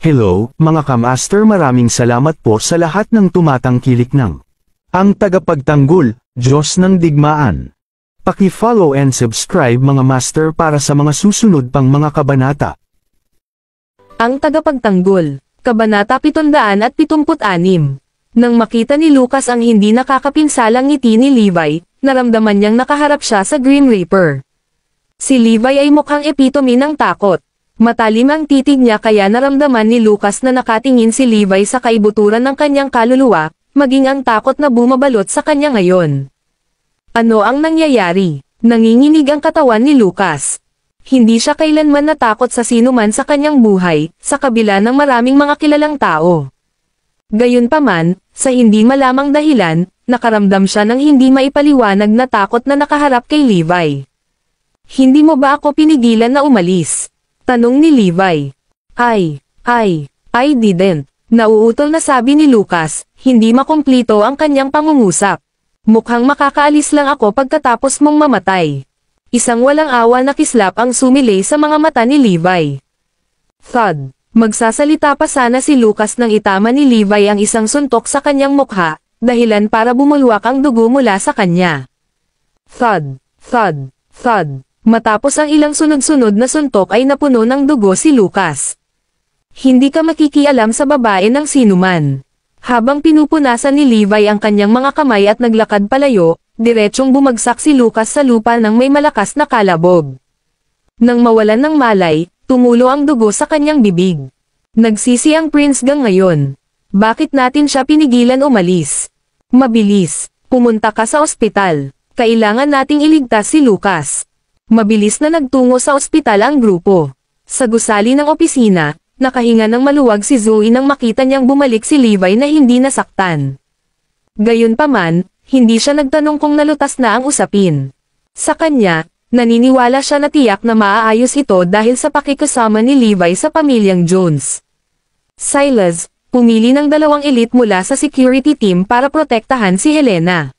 Hello, mga kamaster, maraming salamat po sa lahat ng tumatangkilik ng ang tagapagtanggol, Diyos ng Digmaan. Paki-follow and subscribe mga master para sa mga susunod pang mga kabanata. Ang tagapagtanggol, Kabanata 776. Nang makita ni Lucas ang hindi nakakapinsalang ngiti ni Levi, naramdaman niyang nakaharap siya sa Grim Reaper. Si Levi ay mukhang epitome ng takot. Matalim ang titig niya kaya naramdaman ni Lucas na nakatingin si Levi sa kaibuturan ng kanyang kaluluwa, maging ang takot na bumabalot sa kanya ngayon. Ano ang nangyayari? Nanginginig ang katawan ni Lucas. Hindi siya kailanman natakot sa sinuman sa kanyang buhay, sa kabila ng maraming mga kilalang tao. Gayunpaman, sa hindi malamang dahilan, nakaramdam siya ng hindi maipaliwanag na takot na nakaharap kay Levi. Hindi mo ba ako pinigilan na umalis? Tanong ni Levi. I didn't. Nauutol na sabi ni Lucas, hindi makumplito ang kanyang pangungusap. Mukhang makakaalis lang ako pagkatapos mong mamatay. Isang walang awa na kislap ang sumilay sa mga mata ni Levi. Thud. Magsasalita pa sana si Lucas nang itama ni Levi ang isang suntok sa kanyang mukha, dahilan para bumulwak ang dugo mula sa kanya. Thud, thud, thud. Matapos ang ilang sunod-sunod na suntok ay napuno ng dugo si Lucas. Hindi ka makikialam sa babae ng sinuman. Habang pinupunasan ni Levi ang kanyang mga kamay at naglakad palayo, diretsong bumagsak si Lucas sa lupa ng may malakas na kalabog. Nang mawalan ng malay, tumulo ang dugo sa kanyang bibig. Nagsisi ang Prince Gang ngayon. Bakit natin siya pinigilan umalis? Mabilis, pumunta ka sa ospital. Kailangan nating iligtas si Lucas. Mabilis na nagtungo sa ospital ang grupo. Sa gusali ng opisina, nakahinga ng maluwag si Zoe nang makita niyang bumalik si Levi na hindi nasaktan. Gayunpaman, hindi siya nagtanong kung nalutas na ang usapin. Sa kanya, naniniwala siya na tiyak na maaayos ito dahil sa pakikasama ni Levi sa pamilyang Jones. Silas, pumili ng 2 elite mula sa security team para protektahan si Helena.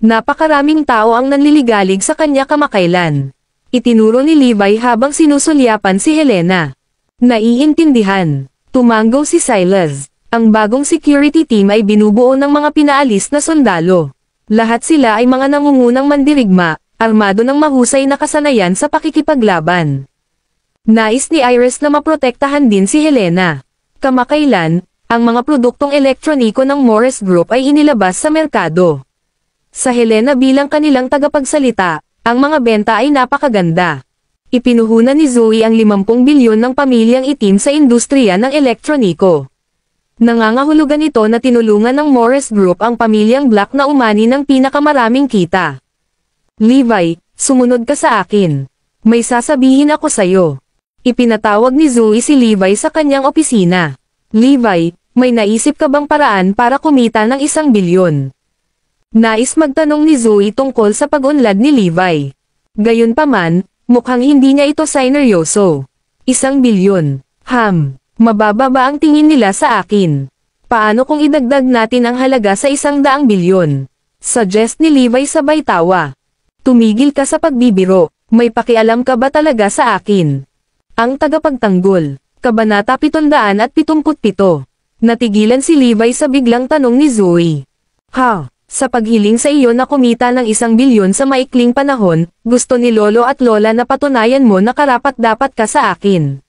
Napakaraming tao ang nanliligalig sa kanya kamakailan. Itinuro ni Levi habang sinusulyapan si Helena. Naiintindihan. Tumanggo si Silas. Ang bagong security team ay binubuo ng mga pinaalis na sundalo. Lahat sila ay mga nangungunang mandirigma, armado ng mahusay na kasanayan sa pakikipaglaban. Nais ni Iris na maprotektahan din si Helena. Kamakailan, ang mga produktong elektroniko ng Morris Group ay inilabas sa merkado. Sa Helena bilang kanilang tagapagsalita, ang mga benta ay napakaganda. Ipinuhunan ni Zoe ang 50 bilyon ng pamilyang itim sa industriya ng elektroniko. Nangangahulugan ito na tinulungan ng Morris Group ang pamilyang Black na umani ng pinakamaraming kita. Levi, sumunod ka sa akin. May sasabihin ako sa'yo. Ipinatawag ni Zoe si Levi sa kanyang opisina. Levi, may naisip ka bang paraan para kumita ng 1 bilyon? Nais magtanong ni Zoe tungkol sa pag-unlad ni Levi. Gayunpaman, mukhang hindi niya ito sineryoso. 1 bilyon. Mababa ba ang tingin nila sa akin? Paano kung idagdag natin ang halaga sa 100 bilyon? Suggest ni Levi sabay tawa. Tumigil ka sa pagbibiro, may pakialam ka ba talaga sa akin? Ang tagapagtanggol, Kabanata 777. Natigilan si Levi sa biglang tanong ni Zoe. Sa paghiling sa iyo na kumita ng 1 bilyon sa maikling panahon, gusto ni Lolo at Lola na patunayan mo na karapat-dapat ka sa akin.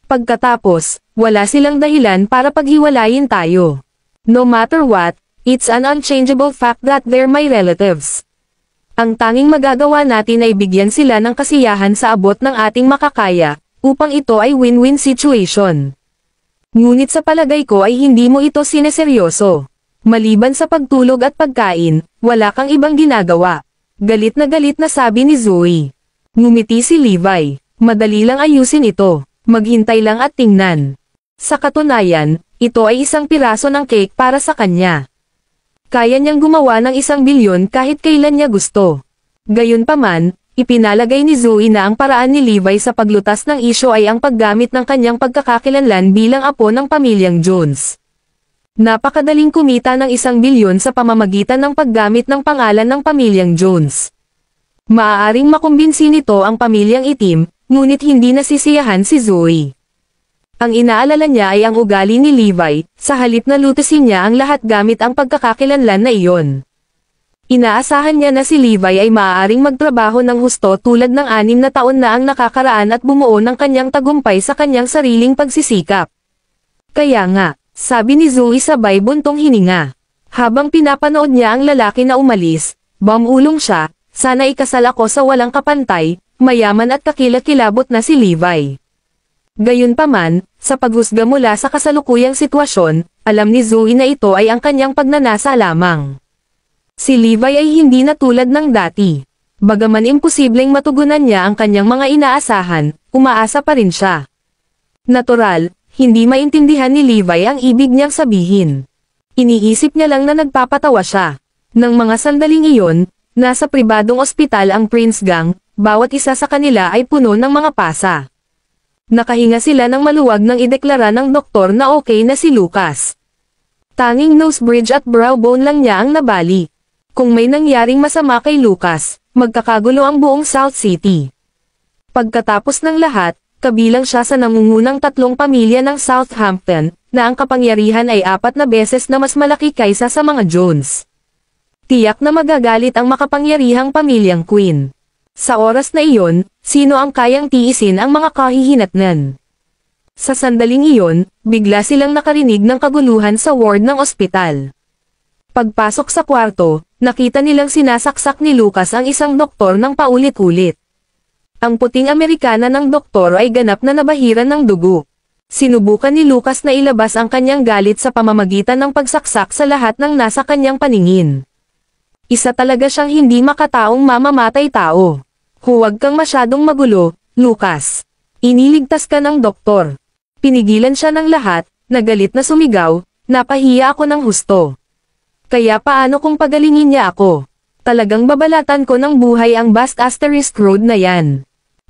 Pagkatapos, wala silang dahilan para paghiwalayin tayo. No matter what, it's an unchangeable fact that they're my relatives. Ang tanging magagawa natin ay bigyan sila ng kasiyahan sa abot ng ating makakaya, upang ito ay win-win situation. Ngunit sa palagay ko ay hindi mo ito sineseryoso. Maliban sa pagtulog at pagkain, wala kang ibang ginagawa. Galit na sabi ni Zoe. Ngumiti si Levi. Madali lang ayusin ito. Maghintay lang at tingnan. Sa katunayan, ito ay 1 piraso ng cake para sa kanya. Kaya niyang gumawa ng 1 bilyon kahit kailan niya gusto. Gayunpaman, ipinalagay ni Zoe na ang paraan ni Levi sa paglutas ng isyo ay ang paggamit ng kanyang pagkakakilanlan bilang apo ng pamilyang Jones. Napakadaling kumita ng 1 bilyon sa pamamagitan ng paggamit ng pangalan ng pamilyang Jones. Maaaring makumbinsi nito ang pamilyang itim, ngunit hindi nasisiyahan si Zoe. Ang inaalala niya ay ang ugali ni Levi, sa halip na lutusin niya ang lahat gamit ang pagkakakilanlan na iyon. Inaasahan niya na si Levi ay maaaring magtrabaho ng husto tulad ng 6 na taon na ang nakakaraan at bumuo ng kanyang tagumpay sa kanyang sariling pagsisikap. Kaya nga, sabi ni Zoe sabay buntong hininga. Habang pinapanood niya ang lalaki na umalis, bumulong siya, sana ikasal ako sa walang kapantay, mayaman at kakilakilabot na si Levi. Gayunpaman, sa paghusga mula sa kasalukuyang sitwasyon, alam ni Zoe na ito ay ang kanyang pagnanasa lamang. Si Levi ay hindi na tulad ng dati. Bagaman imposibleng matugunan niya ang kanyang mga inaasahan, umaasa pa rin siya. Natural, hindi maintindihan ni Levi ang ibig niyang sabihin. Iniisip niya lang na nagpapatawa siya. Nang mga sandaling iyon, nasa pribadong ospital ang Prince Gang, bawat isa sa kanila ay puno ng mga pasa. Nakahinga sila ng maluwag nang ideklara ng doktor na okay na si Lucas. Tanging nose bridge at brow bone lang niya ang nabali. Kung may nangyaring masama kay Lucas, magkakagulo ang buong South City. Pagkatapos ng lahat, kabilang siya sa nangungunang 3 pamilya ng Southampton, na ang kapangyarihan ay 4 na beses na mas malaki kaysa sa mga Jones. Tiyak na magagalit ang makapangyarihang pamilyang Queen. Sa oras na iyon, sino ang kayang tiisin ang mga kahihinatnan? Sa sandaling iyon, bigla silang nakarinig ng kaguluhan sa ward ng ospital. Pagpasok sa kwarto, nakita nilang sinasaksak ni Lucas ang isang doktor ng paulit-ulit. Ang puting Amerikana ng doktor ay ganap na nabahiran ng dugo. Sinubukan ni Lucas na ilabas ang kanyang galit sa pamamagitan ng pagsaksak sa lahat ng nasa kanyang paningin. Isa talaga siyang hindi makataong mamamatay tao. Huwag kang masyadong magulo, Lucas. Iniligtas ka ng doktor. Pinigilan siya ng lahat, nagalit na sumigaw, napahiya ako ng husto. Kaya paano kung pagalingin niya ako? Talagang babalatan ko ng buhay ang Bast Asterisk Road na yan.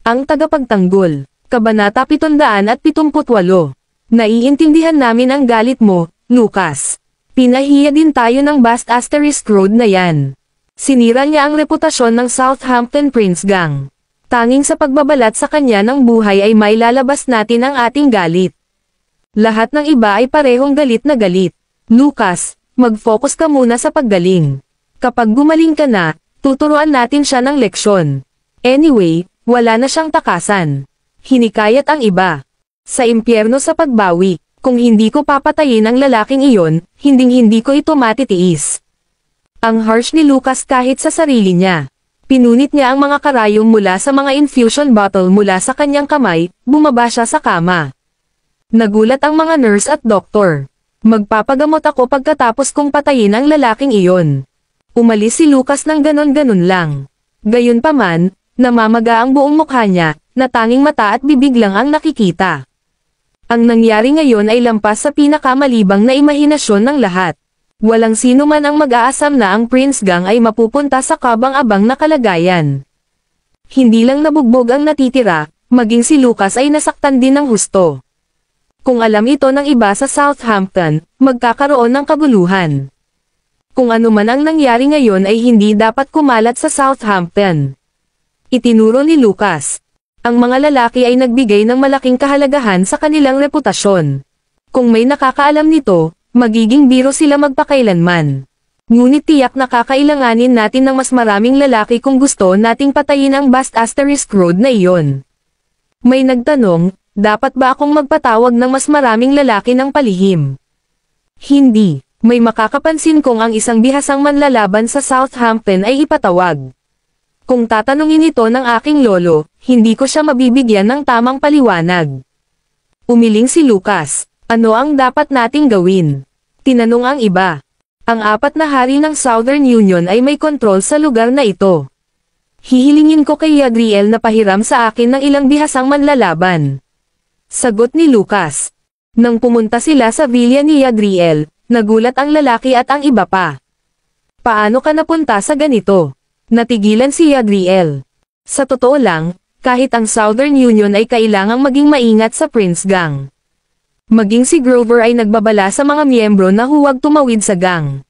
Ang tagapagtanggol, Kabanata 778. Naiintindihan namin ang galit mo, Lucas. Pinahiya din tayo ng Bast Asterisk Road na yan. Sinira niya ang reputasyon ng Southampton Prince Gang. Tanging sa pagbabalat sa kanya ng buhay ay may lalabas natin ang ating galit. Lahat ng iba ay parehong galit na galit. Lucas, mag-focus ka muna sa paggaling. Kapag gumaling ka na, tuturuan natin siya ng leksyon. Anyway, wala na siyang takasan. Hinikayat ang iba. Sa impyerno sa pagbawi, kung hindi ko papatayin ang lalaking iyon, hinding-hindi ko ito matitiis. Ang harsh ni Lucas kahit sa sarili niya. Pinunit niya ang mga karayom mula sa mga infusion bottle mula sa kanyang kamay, bumaba siya sa kama. Nagulat ang mga nurse at doktor. Magpapagamot ako pagkatapos kong patayin ang lalaking iyon. Umalis si Lucas ng ganon-ganon lang. Gayunpaman, namamaga ang buong mukha niya, na tanging mata at bibig lang ang nakikita. Ang nangyari ngayon ay lampas sa pinakamalibang na imahinasyon ng lahat. Walang sino man ang mag-aasam na ang Prince Gang ay mapupunta sa kabang-abang na kalagayan. Hindi lang nabugbog ang natitira, maging si Lucas ay nasaktan din ng husto. Kung alam ito ng iba sa Southampton, magkakaroon ng kaguluhan. Kung ano man ang nangyari ngayon ay hindi dapat kumalat sa Southampton. Itinuro ni Lucas. Ang mga lalaki ay nagbigay ng malaking kahalagahan sa kanilang reputasyon. Kung may nakakaalam nito, magiging biro sila magpakailanman. Ngunit tiyak na kakailanganin natin ng mas maraming lalaki kung gusto nating patayin ang Bast Asterisk Road na iyon. May nagtanong, dapat ba akong magpatawag ng mas maraming lalaki ng palihim? Hindi, may makakapansin kung ang isang bihasang manlalaban sa Southampton ay ipatawag. Kung tatanungin ito ng aking lolo, hindi ko siya mabibigyan ng tamang paliwanag. Umiling si Lucas. Ano ang dapat nating gawin? Tinanong ang iba. Ang 4 na hari ng Southern Union ay may kontrol sa lugar na ito. Hihilingin ko kay Yadriel na pahiram sa akin ng ilang bihasang manlalaban. Sagot ni Lucas. Nang pumunta sila sa villa ni Yadriel, nagulat ang lalaki at ang iba pa. Paano ka napunta sa ganito? Natigilan si Yadriel. Sa totoo lang, kahit ang Southern Union ay kailangang maging maingat sa Prince Gang. Maging si Grover ay nagbabala sa mga miyembro na huwag tumawid sa gang.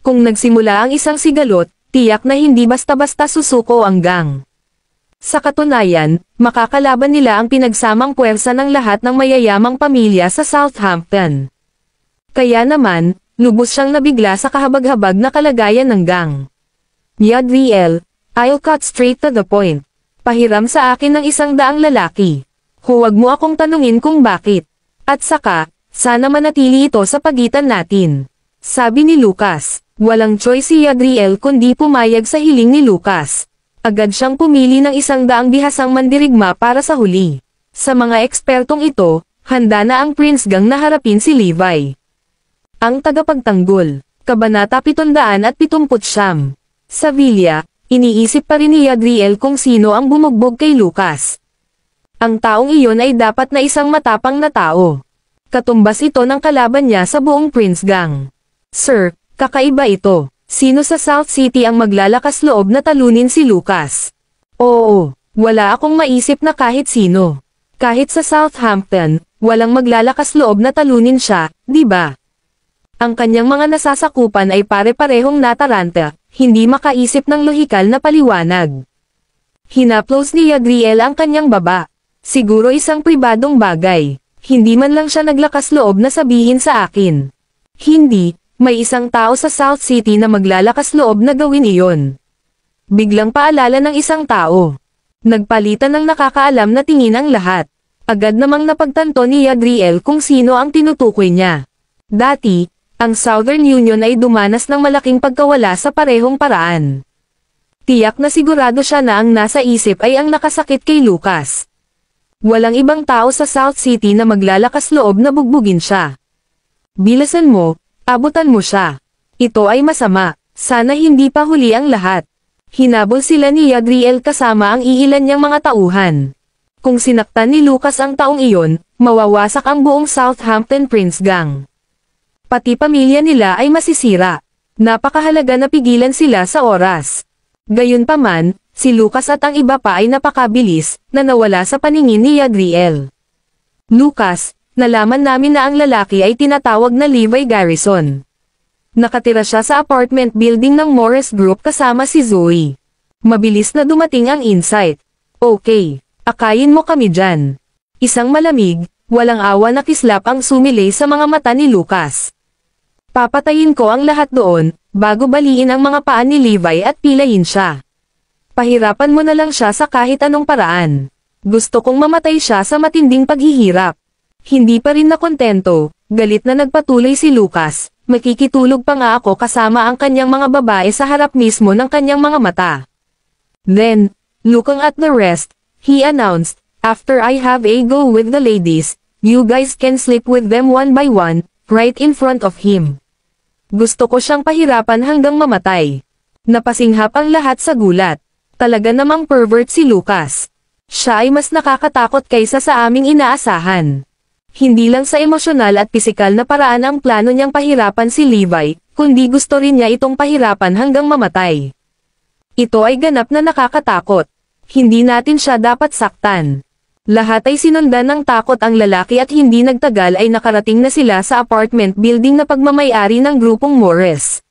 Kung nagsimula ang isang sigalot, tiyak na hindi basta-basta susuko ang gang. Sa katunayan, makakalaban nila ang pinagsamang puwersa ng lahat ng mayayamang pamilya sa Southampton. Kaya naman, lubos siyang nabigla sa kahabag-habag na kalagayan ng gang. Yadriel, I'll cut straight to the point. Pahiram sa akin ng 100 lalaki. Huwag mo akong tanungin kung bakit. At saka, sana manatili ito sa pagitan natin. Sabi ni Lucas. Walang choice si Yadriel kundi pumayag sa hiling ni Lucas. Agad siyang pumili ng 100 bihasang mandirigma para sa huli. Sa mga ekspertong ito, handa na ang Prince Gang na harapin si Levi. Ang tagapagtanggol, Kabanata 779. Sa Villa, iniisip pa rin ni Yadriel kung sino ang bumugbog kay Lucas. Ang taong iyon ay dapat na isang matapang na tao. Katumbas ito ng kalaban niya sa buong Prince Gang. Sir, kakaiba ito. Sino sa South City ang maglalakas loob na talunin si Lucas? Oo, wala akong maisip na kahit sino. Kahit sa Southampton, walang maglalakas loob na talunin siya, di ba? Ang kanyang mga nasasakupan ay pare-parehong nataranta, hindi makaisip ng lohikal na paliwanag. Hinaplos ni Yadriel ang kanyang baba. Siguro isang pribadong bagay. Hindi man lang siya naglakas loob na sabihin sa akin. Hindi. May isang tao sa South City na maglalakas loob na gawin iyon. Biglang paalala ng isang tao. Nagpalitan ng nakakaalam na tingin ang lahat. Agad namang napagtanto ni Yadriel kung sino ang tinutukoy niya. Dati, ang Southern Union ay dumanas ng malaking pagkawala sa parehong paraan. Tiyak na sigurado siya na ang nasa isip ay ang nakasakit kay Lucas. Walang ibang tao sa South City na maglalakas loob na bugbugin siya. Bilasan mo. Abutan mo siya. Ito ay masama. Sana hindi pa huli ang lahat. Hinabol sila ni Yadriel kasama ang iilan niyang mga tauhan. Kung sinaktan ni Lucas ang taong iyon, mawawasak ang buong Southampton Prince Gang. Pati pamilya nila ay masisira. Napakahalaga na pigilan sila sa oras. Gayunpaman, si Lucas at ang iba pa ay napakabilis, na nawala sa paningin ni Yadriel. Lucas, nalaman namin na ang lalaki ay tinatawag na Levi Garrison. Nakatira siya sa apartment building ng Morris Group kasama si Zoe. Mabilis na dumating ang insight. Okay, akayin mo kami dyan. Isang malamig, walang awa na kislap ang sumilay sa mga mata ni Lucas. Papatayin ko ang lahat doon, bago baliin ang mga paa ni Levi at pilayin siya. Pahirapan mo na lang siya sa kahit anong paraan. Gusto kong mamatay siya sa matinding paghihirap. Hindi pa rin nakontento, galit na nagpatuloy si Lucas, makikitulog pa nga ako kasama ang kanyang mga babae sa harap mismo ng kanyang mga mata. Then, looking at the rest, he announced, after I have a go with the ladies, you guys can sleep with them one by one, right in front of him. Gusto ko siyang pahirapan hanggang mamatay. Napasinghap ang lahat sa gulat. Talaga namang pervert si Lucas. Siya ay mas nakakatakot kaysa sa aming inaasahan. Hindi lang sa emosyonal at pisikal na paraan ang plano niyang pahirapan si Levi, kundi gusto rin niya itong pahirapan hanggang mamatay. Ito ay ganap na nakakatakot. Hindi natin siya dapat saktan. Lahat ay sinundan ng takot ang lalaki at hindi nagtagal ay nakarating na sila sa apartment building na pagmamay-ari ng grupong Morris.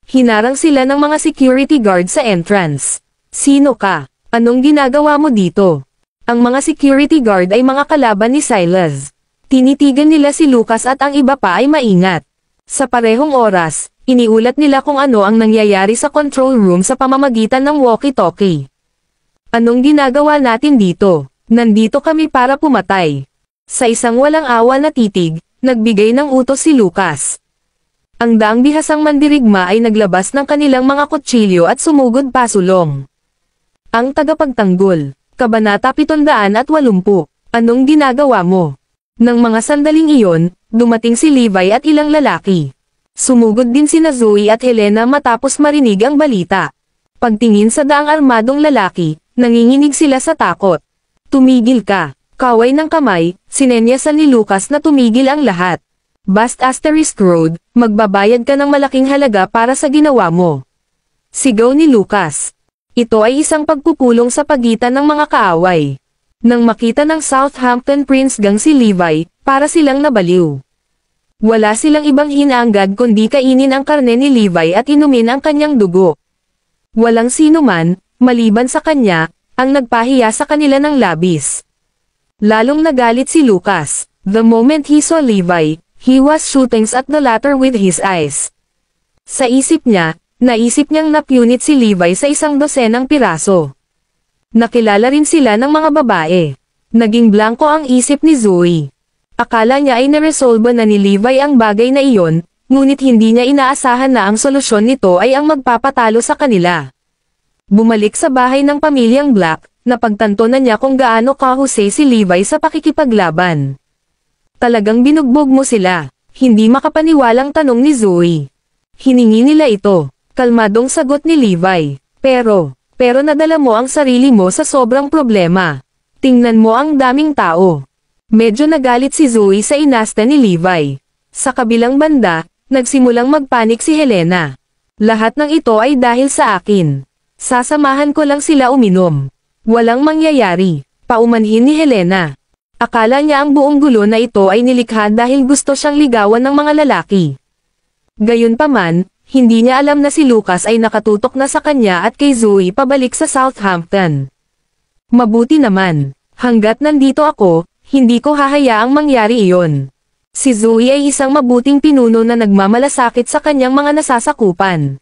Hinarang sila ng mga security guard sa entrance. Sino ka? Anong ginagawa mo dito? Ang mga security guard ay mga kalaban ni Silas. Tinitigan nila si Lucas at ang iba pa ay maingat. Sa parehong oras, iniulat nila kung ano ang nangyayari sa control room sa pamamagitan ng walkie-talkie. Anong ginagawa natin dito? Nandito kami para pumatay. Sa isang walang awa na titig, nagbigay ng utos si Lucas. Ang daang bihasang mandirigma ay naglabas ng kanilang mga kutsilyo at sumugod pasulong. Ang tagapagtanggol, Kabanata 780. Anong ginagawa mo? Nang mga sandaling iyon, dumating si Levi at ilang lalaki. Sumugod din sina Zoe at Helena matapos marinig ang balita. Pagtingin sa daang armadong lalaki, nanginginig sila sa takot. Tumigil ka. Kaway ng kamay, sinenyasan ni Lucas na tumigil ang lahat. Bast Asterisk Road, magbabayad ka ng malaking halaga para sa ginawa mo. Sigaw ni Lucas. Ito ay isang pagpupulong sa pagitan ng mga kaaway. Nang makita ng Southampton Prince Gang si Levi, para silang nabaliw. Wala silang ibang hinaanggad kundi kainin ang karne ni Levi at inumin ang kanyang dugo. Walang sino man, maliban sa kanya, ang nagpahiya sa kanila ng labis. Lalong nagalit si Lucas. The moment he saw Levi, he was shooting at the latter with his eyes. Sa isip niya, naisip niyang napunit si Levi sa 100 piraso. Nakilala rin sila ng mga babae. Naging blanko ang isip ni Zoe. Akala niya ay naresolba na ni Levi ang bagay na iyon, ngunit hindi niya inaasahan na ang solusyon nito ay ang magpapatalo sa kanila. Bumalik sa bahay ng pamilyang Black, napagtanto na niya kung gaano kahusay si Levi sa pakikipaglaban. Talagang binugbog mo sila, hindi makapaniwalang tanong ni Zoe. Hiningi nila ito, kalmadong sagot ni Levi. Pero nadala mo ang sarili mo sa sobrang problema. Tingnan mo ang daming tao. Medyo nagalit si Zoe sa inasta ni Levi. Sa kabilang banda, nagsimulang magpanik si Helena. Lahat ng ito ay dahil sa akin. Sasamahan ko lang sila uminom. Walang mangyayari, paumanhin ni Helena. Akala niya ang buong gulo na ito ay nilikha dahil gusto siyang ligawan ng mga lalaki. Gayunpaman, hindi niya alam na si Lucas ay nakatutok na sa kanya at kay Zoe pabalik sa Southampton. Mabuti naman, hanggat nandito ako, hindi ko hahayaang mangyari iyon. Si Zoe ay isang mabuting pinuno na nagmamalasakit sa kanyang mga nasasakupan.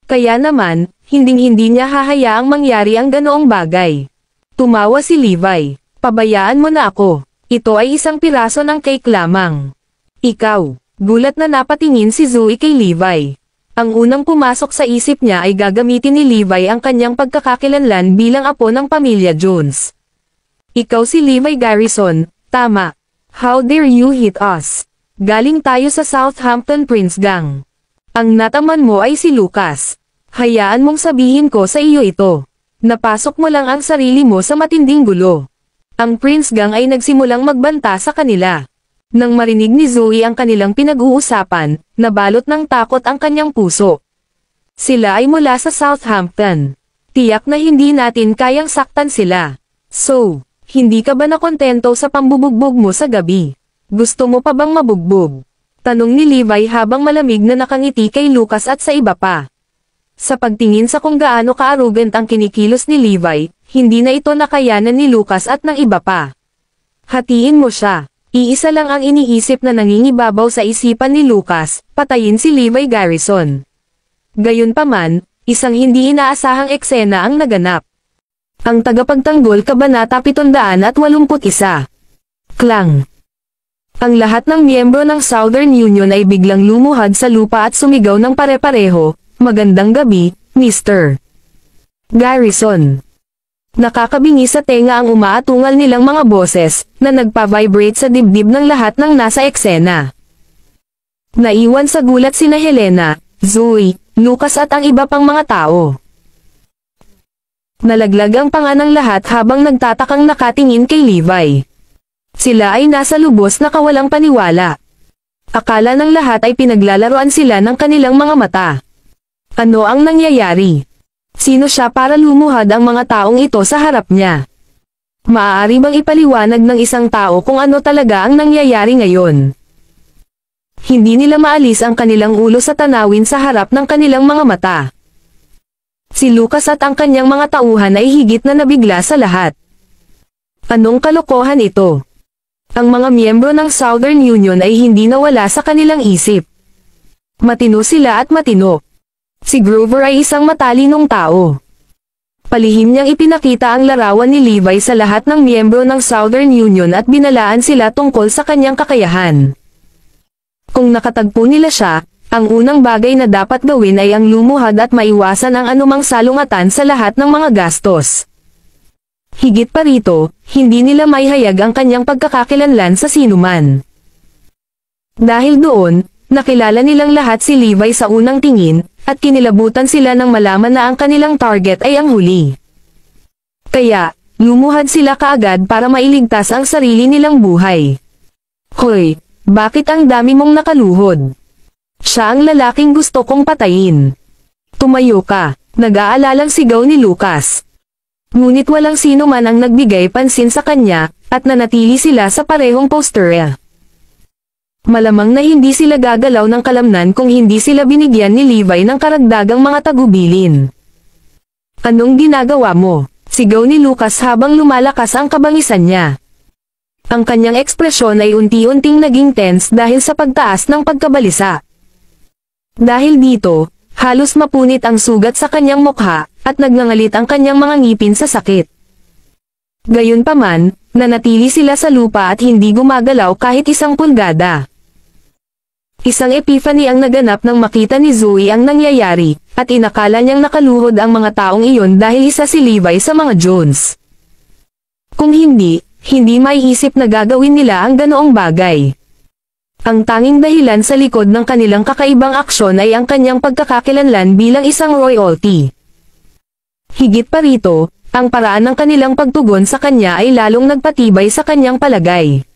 Kaya naman, hinding-hindi niya hahayaang mangyari ang ganoong bagay. Tumawa si Levi. Pabayaan mo na ako. Ito ay isang piraso ng cake lamang. Ikaw, gulat na napatingin si Zoe kay Levi. Ang unang pumasok sa isip niya ay gagamitin ni Levi ang kanyang pagkakakilanlan bilang apo ng pamilya Jones. Ikaw si Levi Garrison, tama. How dare you hit us? Galing tayo sa Southampton Prince Gang. Ang nataman mo ay si Lucas. Hayaan mong sabihin ko sa iyo ito. Napasok mo lang ang sarili mo sa matinding gulo. Ang Prince Gang ay nagsimulang magbanta sa kanila. Nang marinig ni Zoe ang kanilang pinag-uusapan, nabalot ng takot ang kanyang puso. Sila ay mula sa Southampton. Tiyak na hindi natin kayang saktan sila. So, hindi ka ba nakontento sa pambubugbog mo sa gabi? Gusto mo pa bang mabugbog? Tanong ni Levi habang malamig na nakangiti kay Lucas at sa iba pa. Sa pagtingin sa kung gaano ka-arrogant ang kinikilos ni Levi, hindi na ito nakayanan ni Lucas at ng iba pa. Hatiin mo siya. Iisa lang ang iniisip na nangingibabaw sa isipan ni Lucas, patayin si Levi Garrison. Gayunpaman, isang hindi inaasahang eksena ang naganap. Ang tagapagtanggol Kabanata 781. Klang. Ang lahat ng miyembro ng Southern Union ay biglang lumuhad sa lupa at sumigaw ng pare-pareho, "Magandang gabi, Mr. Garrison." Nakakabingi sa tenga ang umaatungal nilang mga boses, na nagpa-vibrate sa dibdib ng lahat ng nasa eksena. Naiwan sa gulat sina Helena, Zoe, Lucas at ang iba pang mga tao. Nalaglag ang panga ng lahat habang nagtatakang nakatingin kay Levi. Sila ay nasa lubos na kawalang paniwala. Akala ng lahat ay pinaglalaroan sila ng kanilang mga mata. Ano ang nangyayari? Sino siya para lumuhad ang mga taong ito sa harap niya? Maaari bang ipaliwanag ng isang tao kung ano talaga ang nangyayari ngayon? Hindi nila maalis ang kanilang ulo sa tanawin sa harap ng kanilang mga mata. Si Lucas at ang kanyang mga tauhan ay higit na nabigla sa lahat. Anong kalokohan ito? Ang mga miyembro ng Southern Union ay hindi nawala sa kanilang isip. Matino sila at matino. Si Grover ay isang matalinong tao. Palihim niyang ipinakita ang larawan ni Levi sa lahat ng miyembro ng Southern Union at binalaan sila tungkol sa kanyang kakayahan. Kung nakatagpo nila siya, ang unang bagay na dapat gawin ay ang lumuhad at maiwasan ang anumang salungatan sa lahat ng mga gastos. Higit pa rito, hindi nila maihayag ang kanyang pagkakakilanlan sa sinuman. Dahil doon, nakilala nilang lahat si Levi sa unang tingin, at kinilabutan sila nang malaman na ang kanilang target ay ang huli. Kaya, lumuhad sila kaagad para mailigtas ang sarili nilang buhay. Hoy, bakit ang dami mong nakaluhod? Siya ang lalaking gusto kong patayin. Tumayo ka, nag-aalalang sigaw ni Lucas. Ngunit walang sino man ang nagbigay pansin sa kanya, at nanatili sila sa parehong posturya. Malamang na hindi sila gagalaw ng kalamnan kung hindi sila binigyan ni Levi ng karagdagang mga tagubilin. Anong ginagawa mo? Sigaw ni Lucas habang lumalakas ang kabangisan niya. Ang kanyang ekspresyon ay unti-unting naging tense dahil sa pagtaas ng pagkabalisa. Dahil dito, halos mapunit ang sugat sa kanyang mukha, at nagngangalit ang kanyang mga ngipin sa sakit. Gayunpaman, nanatili sila sa lupa at hindi gumagalaw kahit isang pulgada. Isang epiphany ang naganap nang makita ni Zoe ang nangyayari, at inakala niyang nakaluhod ang mga taong iyon dahil isa si Levi sa mga Jones. Kung hindi maiisip na gagawin nila ang ganoong bagay. Ang tanging dahilan sa likod ng kanilang kakaibang aksyon ay ang kanyang pagkakakilanlan bilang isang royalty. Higit pa rito, ang paraan ng kanilang pagtugon sa kanya ay lalong nagpatibay sa kanyang palagay.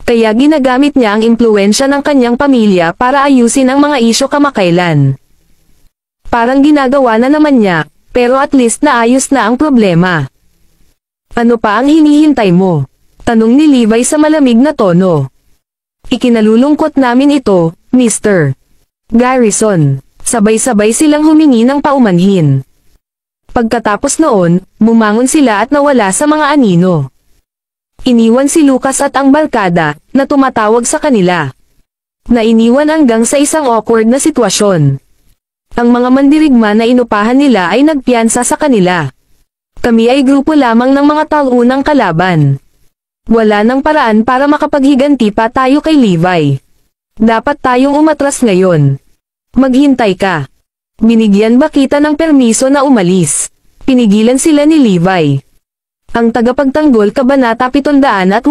Kaya ginagamit niya ang impluwensya ng kanyang pamilya para ayusin ang mga isyu kamakailan. Parang ginagawa na naman niya, pero at least naayos na ang problema. Ano pa ang hinihintay mo? Tanong ni Levi sa malamig na tono. Ikinalulungkot namin ito, Mr. Garrison. Sabay-sabay silang humingi ng paumanhin. Pagkatapos noon, bumangon sila at nawala sa mga anino. Iniwan si Lucas at ang barkada, na tumatawag sa kanila. Nainiwan hanggang sa isang awkward na sitwasyon. Ang mga mandirigma na inupahan nila ay nagpiyansa sa kanila. Kami ay grupo lamang ng mga taunang kalaban. Wala nang paraan para makapaghiganti pa tayo kay Levi. Dapat tayong umatras ngayon. Maghintay ka. Binigyan ba kita ng permiso na umalis? Pinigilan sila ni Levi. Ang tagapagtanggol Kabanata 782.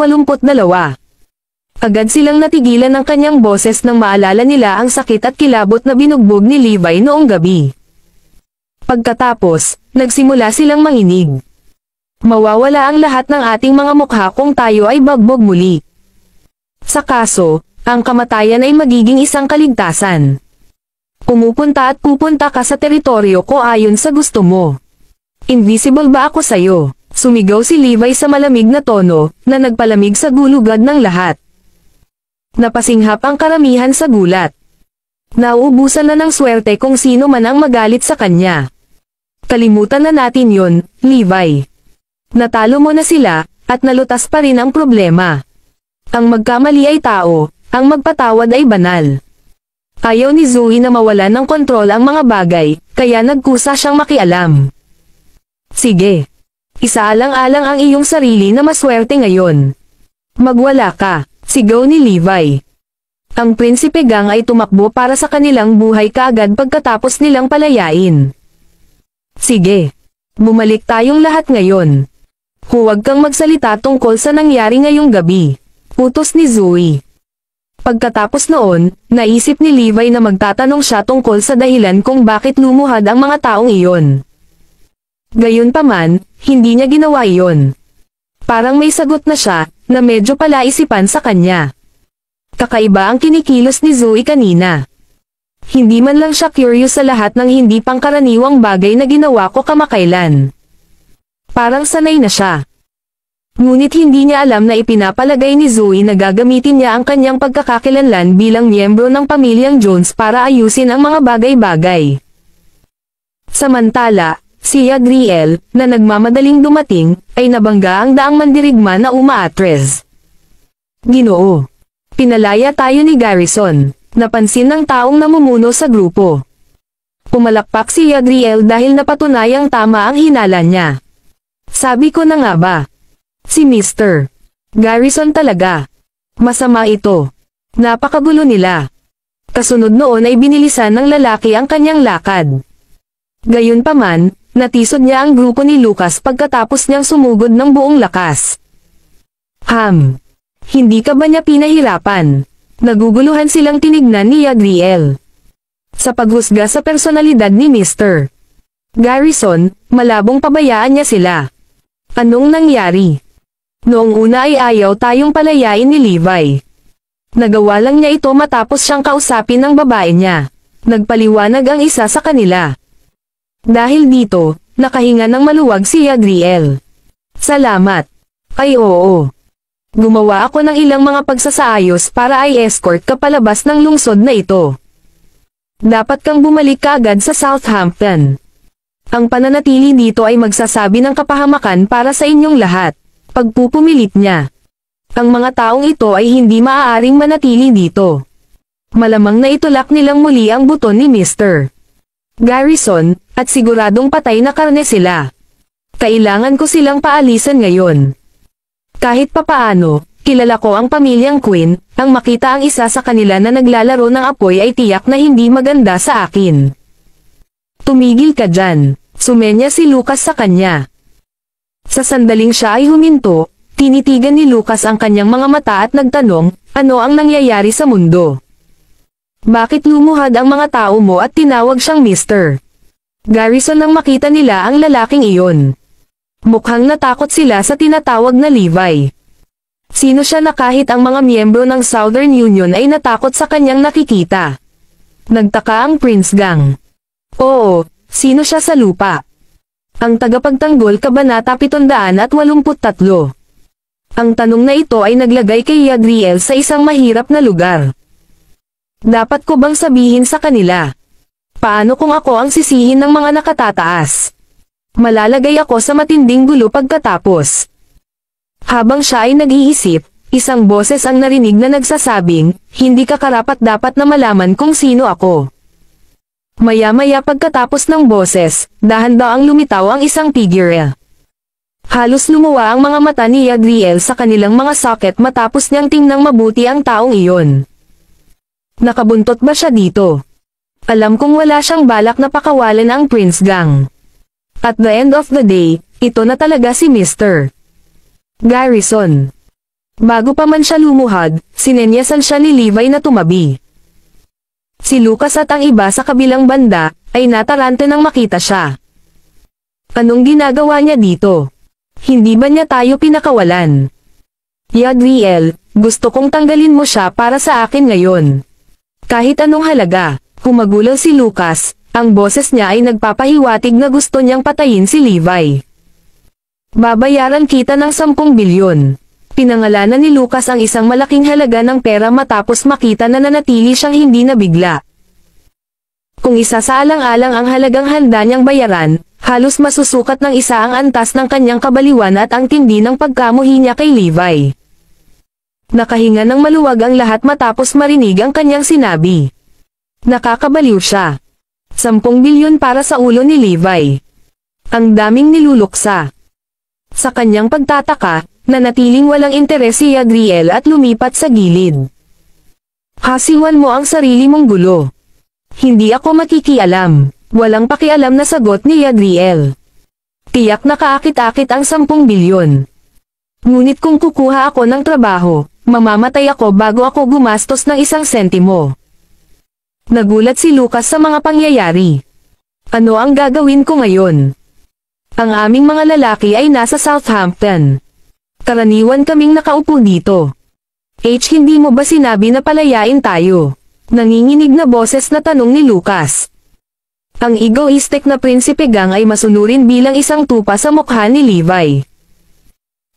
Agad silang natigilan ng kanyang boses nang maalala nila ang sakit at kilabot na binugbog ni Levi noong gabi. Pagkatapos, nagsimula silang manginig. Mawawala ang lahat ng ating mga mukha kung tayo ay bagbog muli. Sa kaso, ang kamatayan ay magiging isang kaligtasan. Pumupunta at pupunta ka sa teritoryo ko ayon sa gusto mo. Invisible ba ako sa'yo? Sumigaw si Levi sa malamig na tono, na nagpalamig sa gulugad ng lahat. Napasinghap ang karamihan sa gulat. Nauubusan na ng swerte kung sino man ang magalit sa kanya. Kalimutan na natin yon, Levi. Natalo mo na sila, at nalutas pa rin ang problema. Ang magkamali ay tao, ang magpatawad ay banal. Ayaw ni Zoe na mawalan ng kontrol ang mga bagay, kaya nagkusa siyang makialam. Sige. Isaalang-alang ang iyong sarili na maswerte ngayon. Magwala ka, sigaw ni Levi. Ang Prinsipe Gang ay tumakbo para sa kanilang buhay kaagad pagkatapos nilang palayain. Sige. Bumalik tayong lahat ngayon. Huwag kang magsalita tungkol sa nangyari ngayong gabi. Utos ni Zoe. Pagkatapos noon, naisip ni Levi na magtatanong siya tungkol sa dahilan kung bakit lumuhad ang mga taong iyon. Gayunpaman, hindi niya ginawa iyon. Parang may sagot na siya, na medyo palaisipan sa kanya. Kakaiba ang kinikilos ni Zoe kanina. Hindi man lang siya curious sa lahat ng hindi pangkaraniwang bagay na ginawa ko kamakailan. Parang sanay na siya. Ngunit hindi niya alam na ipinapalagay ni Zoe na gagamitin niya ang kanyang pagkakakilanlan bilang miyembro ng pamilyang Jones para ayusin ang mga bagay-bagay. Samantala, si Adriel, na nagmamadaling dumating, ay nabangga ang daang mandirigma na umaatres. Ginoo. Pinalaya tayo ni Garrison, napansin ng taong namumuno sa grupo. Pumalakpak si Adriel dahil napatunayang tama ang hinala niya. Sabi ko na nga ba? Si Mr. Garrison talaga. Masama ito. Napakagulo nila. Kasunod noon ay binilisan ng lalaki ang kanyang lakad. Gayunpaman, natisod niya ang grupo ni Lucas pagkatapos niyang sumugod ng buong lakas. Hindi ka ba niya pinahirapan? Naguguluhan silang tinignan ni Adriel. Sa paghusga sa personalidad ni Mr. Garrison, malabong pabayaan niya sila. Anong nangyari? Noong una ay ayaw tayong palayain ni Levi. Nagawa lang niya ito matapos siyang kausapin ng babae niya. Nagpaliwanag ang isa sa kanila. Dahil dito, nakahinga ng maluwag si Adriel. Salamat. Ay oo. Gumawa ako ng ilang mga pagsasaayos para ay escort ka palabas ng lungsod na ito. Dapat kang bumalik kaagad sa Southampton. Ang pananatili dito ay magsasabi ng kapahamakan para sa inyong lahat. Pagpupumilit niya. Ang mga taong ito ay hindi maaaring manatili dito. Malamang na itulak nilang muli ang buton ni Mr. Garrison, at siguradong patay na karne sila. Kailangan ko silang paalisan ngayon. Kahit papaano, kilala ko ang pamilyang Quinn, ang makita ang isa sa kanila na naglalaro ng apoy ay tiyak na hindi maganda sa akin. Tumigil ka dyan, sumenya si Lucas sa kanya. Sa sandaling siya ay huminto, tinitigan ni Lucas ang kanyang mga mata at nagtanong, ano ang nangyayari sa mundo? Bakit lumuhad ang mga tao mo at tinawag siyang Mr. Garrison nang makita nila ang lalaking iyon? Mukhang natakot sila sa tinatawag na Levi. Sino siya na kahit ang mga miyembro ng Southern Union ay natakot sa kanyang nakikita? Nagtaka ang Prince Gang. Oo, sino siya sa lupa? Ang tagapagtanggol Kabanata 783. Ang tanong na ito ay naglagay kay Yadriel sa isang mahirap na lugar. Dapat ko bang sabihin sa kanila? Paano kung ako ang sisihin ng mga nakatataas? Malalagay ako sa matinding gulo pagkatapos. Habang siya ay nag-iisip, isang boses ang narinig na nagsasabing, hindi ka karapat-dapat na malaman kung sino ako. Maya-maya pagkatapos ng boses, dahan-daang lumitaw ang isang figure. Halos lumuwa ang mga mata ni Yadriel sa kanilang mga socket matapos niyang tingnang mabuti ang taong iyon. Nakabuntot ba siya dito? Alam kong wala siyang balak na pakawalan ang Prince Gang. At the end of the day, ito na talaga si Mr. Garrison. Bago pa man siya lumuhad, sinenyasan siya ni Levi na tumabi. Si Lucas at ang iba sa kabilang banda, ay natarante nang makita siya. Anong ginagawa niya dito? Hindi ba niya tayo pinakawalan? Yadriel, gusto kong tanggalin mo siya para sa akin ngayon. Kahit anong halaga, humagulaw si Lucas, ang boses niya ay nagpapahiwatig na gusto niyang patayin si Levi. Babayaran kita ng 10 bilyon. Pinangalanan ni Lucas ang isang malaking halaga ng pera matapos makita na nanatili siyang hindi nabigla. Kung isa sa alang-alang ang halagang handa niyang bayaran, halos masusukat ng isa ang antas ng kanyang kabaliwan at ang tindi ng pagkamuhi niya kay Levi. Nakahinga ng maluwag ang lahat matapos marinig ang kanyang sinabi. Nakakabaliw siya. 10 bilyon para sa ulo ni Levi. Ang daming niluluksa. Sa kanyang pagtataka, nanatiling walang interes si Yadriel at lumipat sa gilid. Hasiwan mo ang sarili mong gulo. Hindi ako makikialam. Walang pakialam na sagot ni Yadriel. Tiyak na kaakit-akit ang 10 bilyon. Ngunit kung kukuha ako ng trabaho, mamamatay ako bago ako gumastos ng 1 sentimo. Nagulat si Lucas sa mga pangyayari. Ano ang gagawin ko ngayon? Ang aming mga lalaki ay nasa Southampton. Karaniwan kaming nakaupo dito. Hindi mo ba sinabi na palayain tayo? Nanginginig na boses na tanong ni Lucas. Ang egoistic na Prinsipe Gang ay masunurin bilang isang tupa sa mukha ni Levi.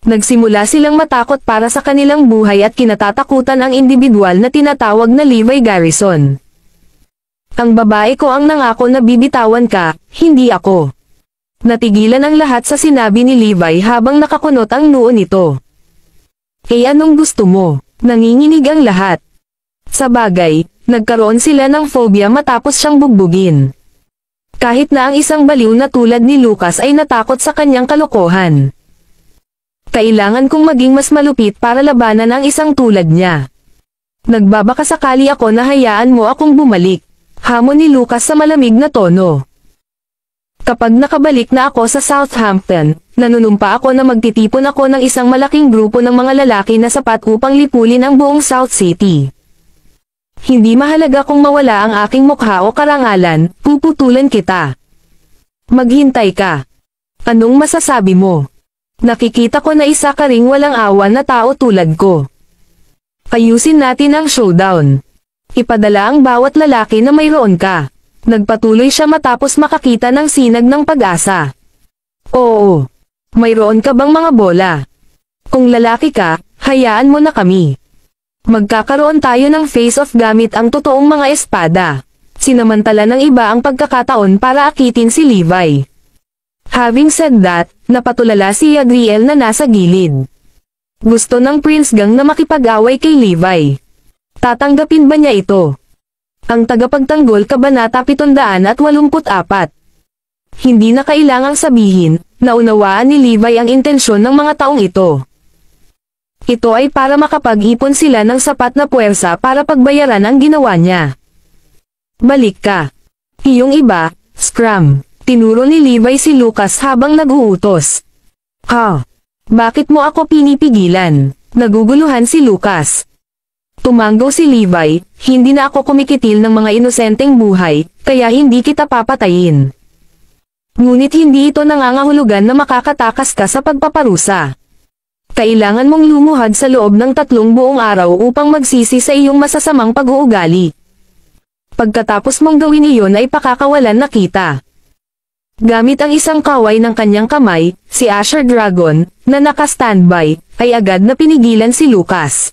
Nagsimula silang matakot para sa kanilang buhay at kinatatakutan ang individual na tinatawag na Levi Garrison. Ang babae ko ang nangako na bibitawan ka, hindi ako. Natigilan ang lahat sa sinabi ni Levi habang nakakunot ang noo nito. Anong gusto mo? Nanginginig ang lahat. Sa bagay, nagkaroon sila ng phobia matapos siyang bugbugin. Kahit na ang isang baliw na tulad ni Lucas ay natakot sa kanyang kalokohan. Kailangan kong maging mas malupit para labanan ang isang tulad niya. Nagbabaka sakali ako na hayaan mo akong bumalik. Hamon ni Lucas sa malamig na tono. Kapag nakabalik na ako sa Southampton, nanunumpa ako na magtitipon ako ng isang malaking grupo ng mga lalaki na sapat upang lipulin ang buong South City. Hindi mahalaga kung mawala ang aking mukha o karangalan, puputulan kita. Maghintay ka. Anong masasabi mo? Nakikita ko na isa ka ring walang awa na tao tulad ko. Ayusin natin ang showdown. Ipadala ang bawat lalaki na mayroon ka. Nagpatuloy siya matapos makakita ng sinag ng pag-asa. Oo. Mayroon ka bang mga bola? Kung lalaki ka, hayaan mo na kami. Magkakaroon tayo ng face-off gamit ang totoong mga espada. Sinamantala ng iba ang pagkakataon para akitin si Levi. Having said that, napatulala si Adriel na nasa gilid. Gusto ng Prince Gang na makipag-away kay Levi. Tatanggapin ba niya ito? Ang tagapagtanggol Kabanata 784. Hindi na kailangang sabihin, naunawaan ni Levi ang intensyon ng mga taong ito. Ito ay para makapag-ipon sila ng sapat na puwersa para pagbayaran ang ginawa niya. Balik ka. Iyong iba, Scram. Tinuro ni Levi si Lucas habang nag-uutos. Ha? Bakit mo ako pinipigilan? Naguguluhan si Lucas. Tumanggaw si Levi, hindi na ako kumikitil ng mga inosenteng buhay, kaya hindi kita papatayin. Ngunit hindi ito nangangahulugan na makakatakas ka sa pagpaparusa. Kailangan mong lumuhad sa loob ng 3 buong araw upang magsisi sa iyong masasamang pag-uugali. Pagkatapos mong gawin iyon ay pakakawalan na kita. Gamit ang isang kaway ng kanyang kamay, si Asher Dragon, na naka-standby, ay agad na pinigilan si Lucas.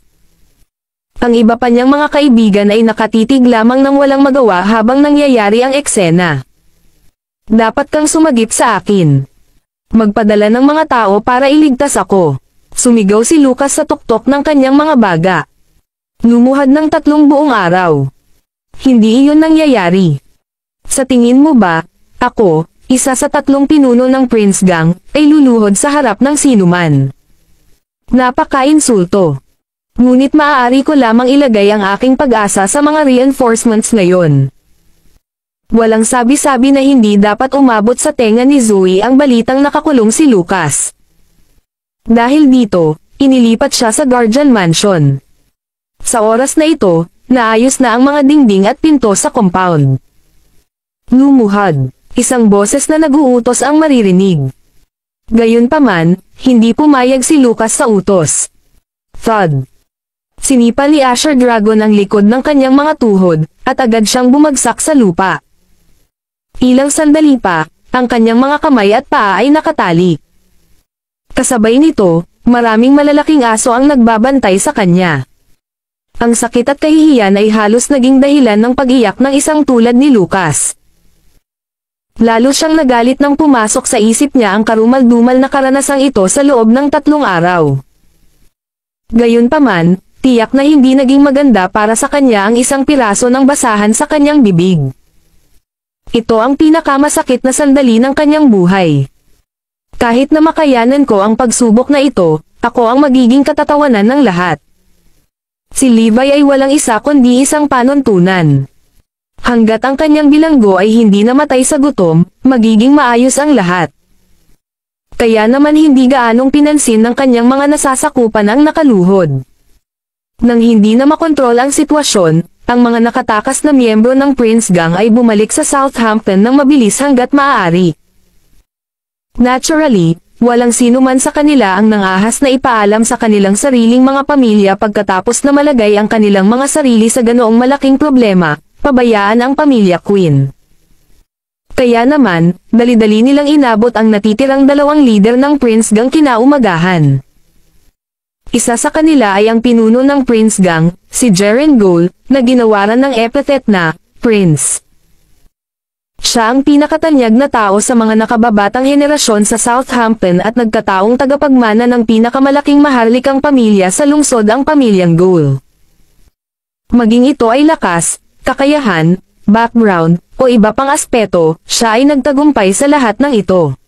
Ang iba pa niyang mga kaibigan ay nakatitig lamang ng walang magawa habang nangyayari ang eksena. Dapat kang sumagip sa akin. Magpadala ng mga tao para iligtas ako. Sumigaw si Lucas sa tuktok ng kanyang mga baga. Lumuhad ng 3 buong araw. Hindi iyon nangyayari. Sa tingin mo ba, ako, isa sa 3 pinuno ng Prince Gang, ay luluhod sa harap ng sinuman? Napaka-insulto. Ngunit maaari ko lamang ilagay ang aking pag-asa sa mga reinforcements ngayon. Walang sabi-sabi na hindi dapat umabot sa tenga ni Zoe ang balitang nakakulong si Lucas. Dahil dito, inilipat siya sa Guardian Mansion. Sa oras na ito, naayos na ang mga dingding at pinto sa compound. Lumuhad. Isang boses na nag-uutos ang maririnig. Gayunpaman, hindi pumayag si Lucas sa utos. Thud. Sinipa ni Asher Dragon ang likod ng kanyang mga tuhod, at agad siyang bumagsak sa lupa. Ilang sandali pa, ang kanyang mga kamay at paa ay nakatali. Kasabay nito, maraming malalaking aso ang nagbabantay sa kanya. Ang sakit at kahihiyan ay halos naging dahilan ng pag-iyak ng isang tulad ni Lucas. Lalo siyang nagalit nang pumasok sa isip niya ang karumal-dumal na karanasang ito sa loob ng 3 araw. Gayunpaman, tiyak na hindi naging maganda para sa kanya ang isang piraso ng basahan sa kanyang bibig. Ito ang pinakamasakit na sandali ng kanyang buhay. Kahit na makayanan ko ang pagsubok na ito, ako ang magiging katatawanan ng lahat. Si Levi ay walang isa kundi isang panuntunan. Hanggat ang kanyang bilanggo ay hindi namatay sa gutom, magiging maayos ang lahat. Kaya naman hindi gaanong pinansin ng kanyang mga nasasakupan ang nakaluhod. Nang hindi na makontrol ang sitwasyon, ang mga nakatakas na miyembro ng Prince Gang ay bumalik sa Southampton ng mabilis hanggat maaari. Naturally, walang sino man sa kanila ang nangahas na ipaalam sa kanilang sariling mga pamilya pagkatapos na malagay ang kanilang mga sarili sa ganoong malaking problema. Pabayaan ang pamilya Queen. Kaya naman, dali-dali nilang inabot ang natitirang 2 leader ng Prince Gang kinaumagahan. Isa sa kanila ay ang pinuno ng Prince Gang, si Jeren Gold, na ginawaran ng epithet na Prince. Siya ang pinakatanyag na tao sa mga nakababatang henerasyon sa Southampton at nagkataong tagapagmana ng pinakamalaking maharlikang pamilya sa lungsod, ang pamilyang Gold. Maging ito ay lakas, kakayahan, background, o iba pang aspeto, siya ay nagtagumpay sa lahat ng ito.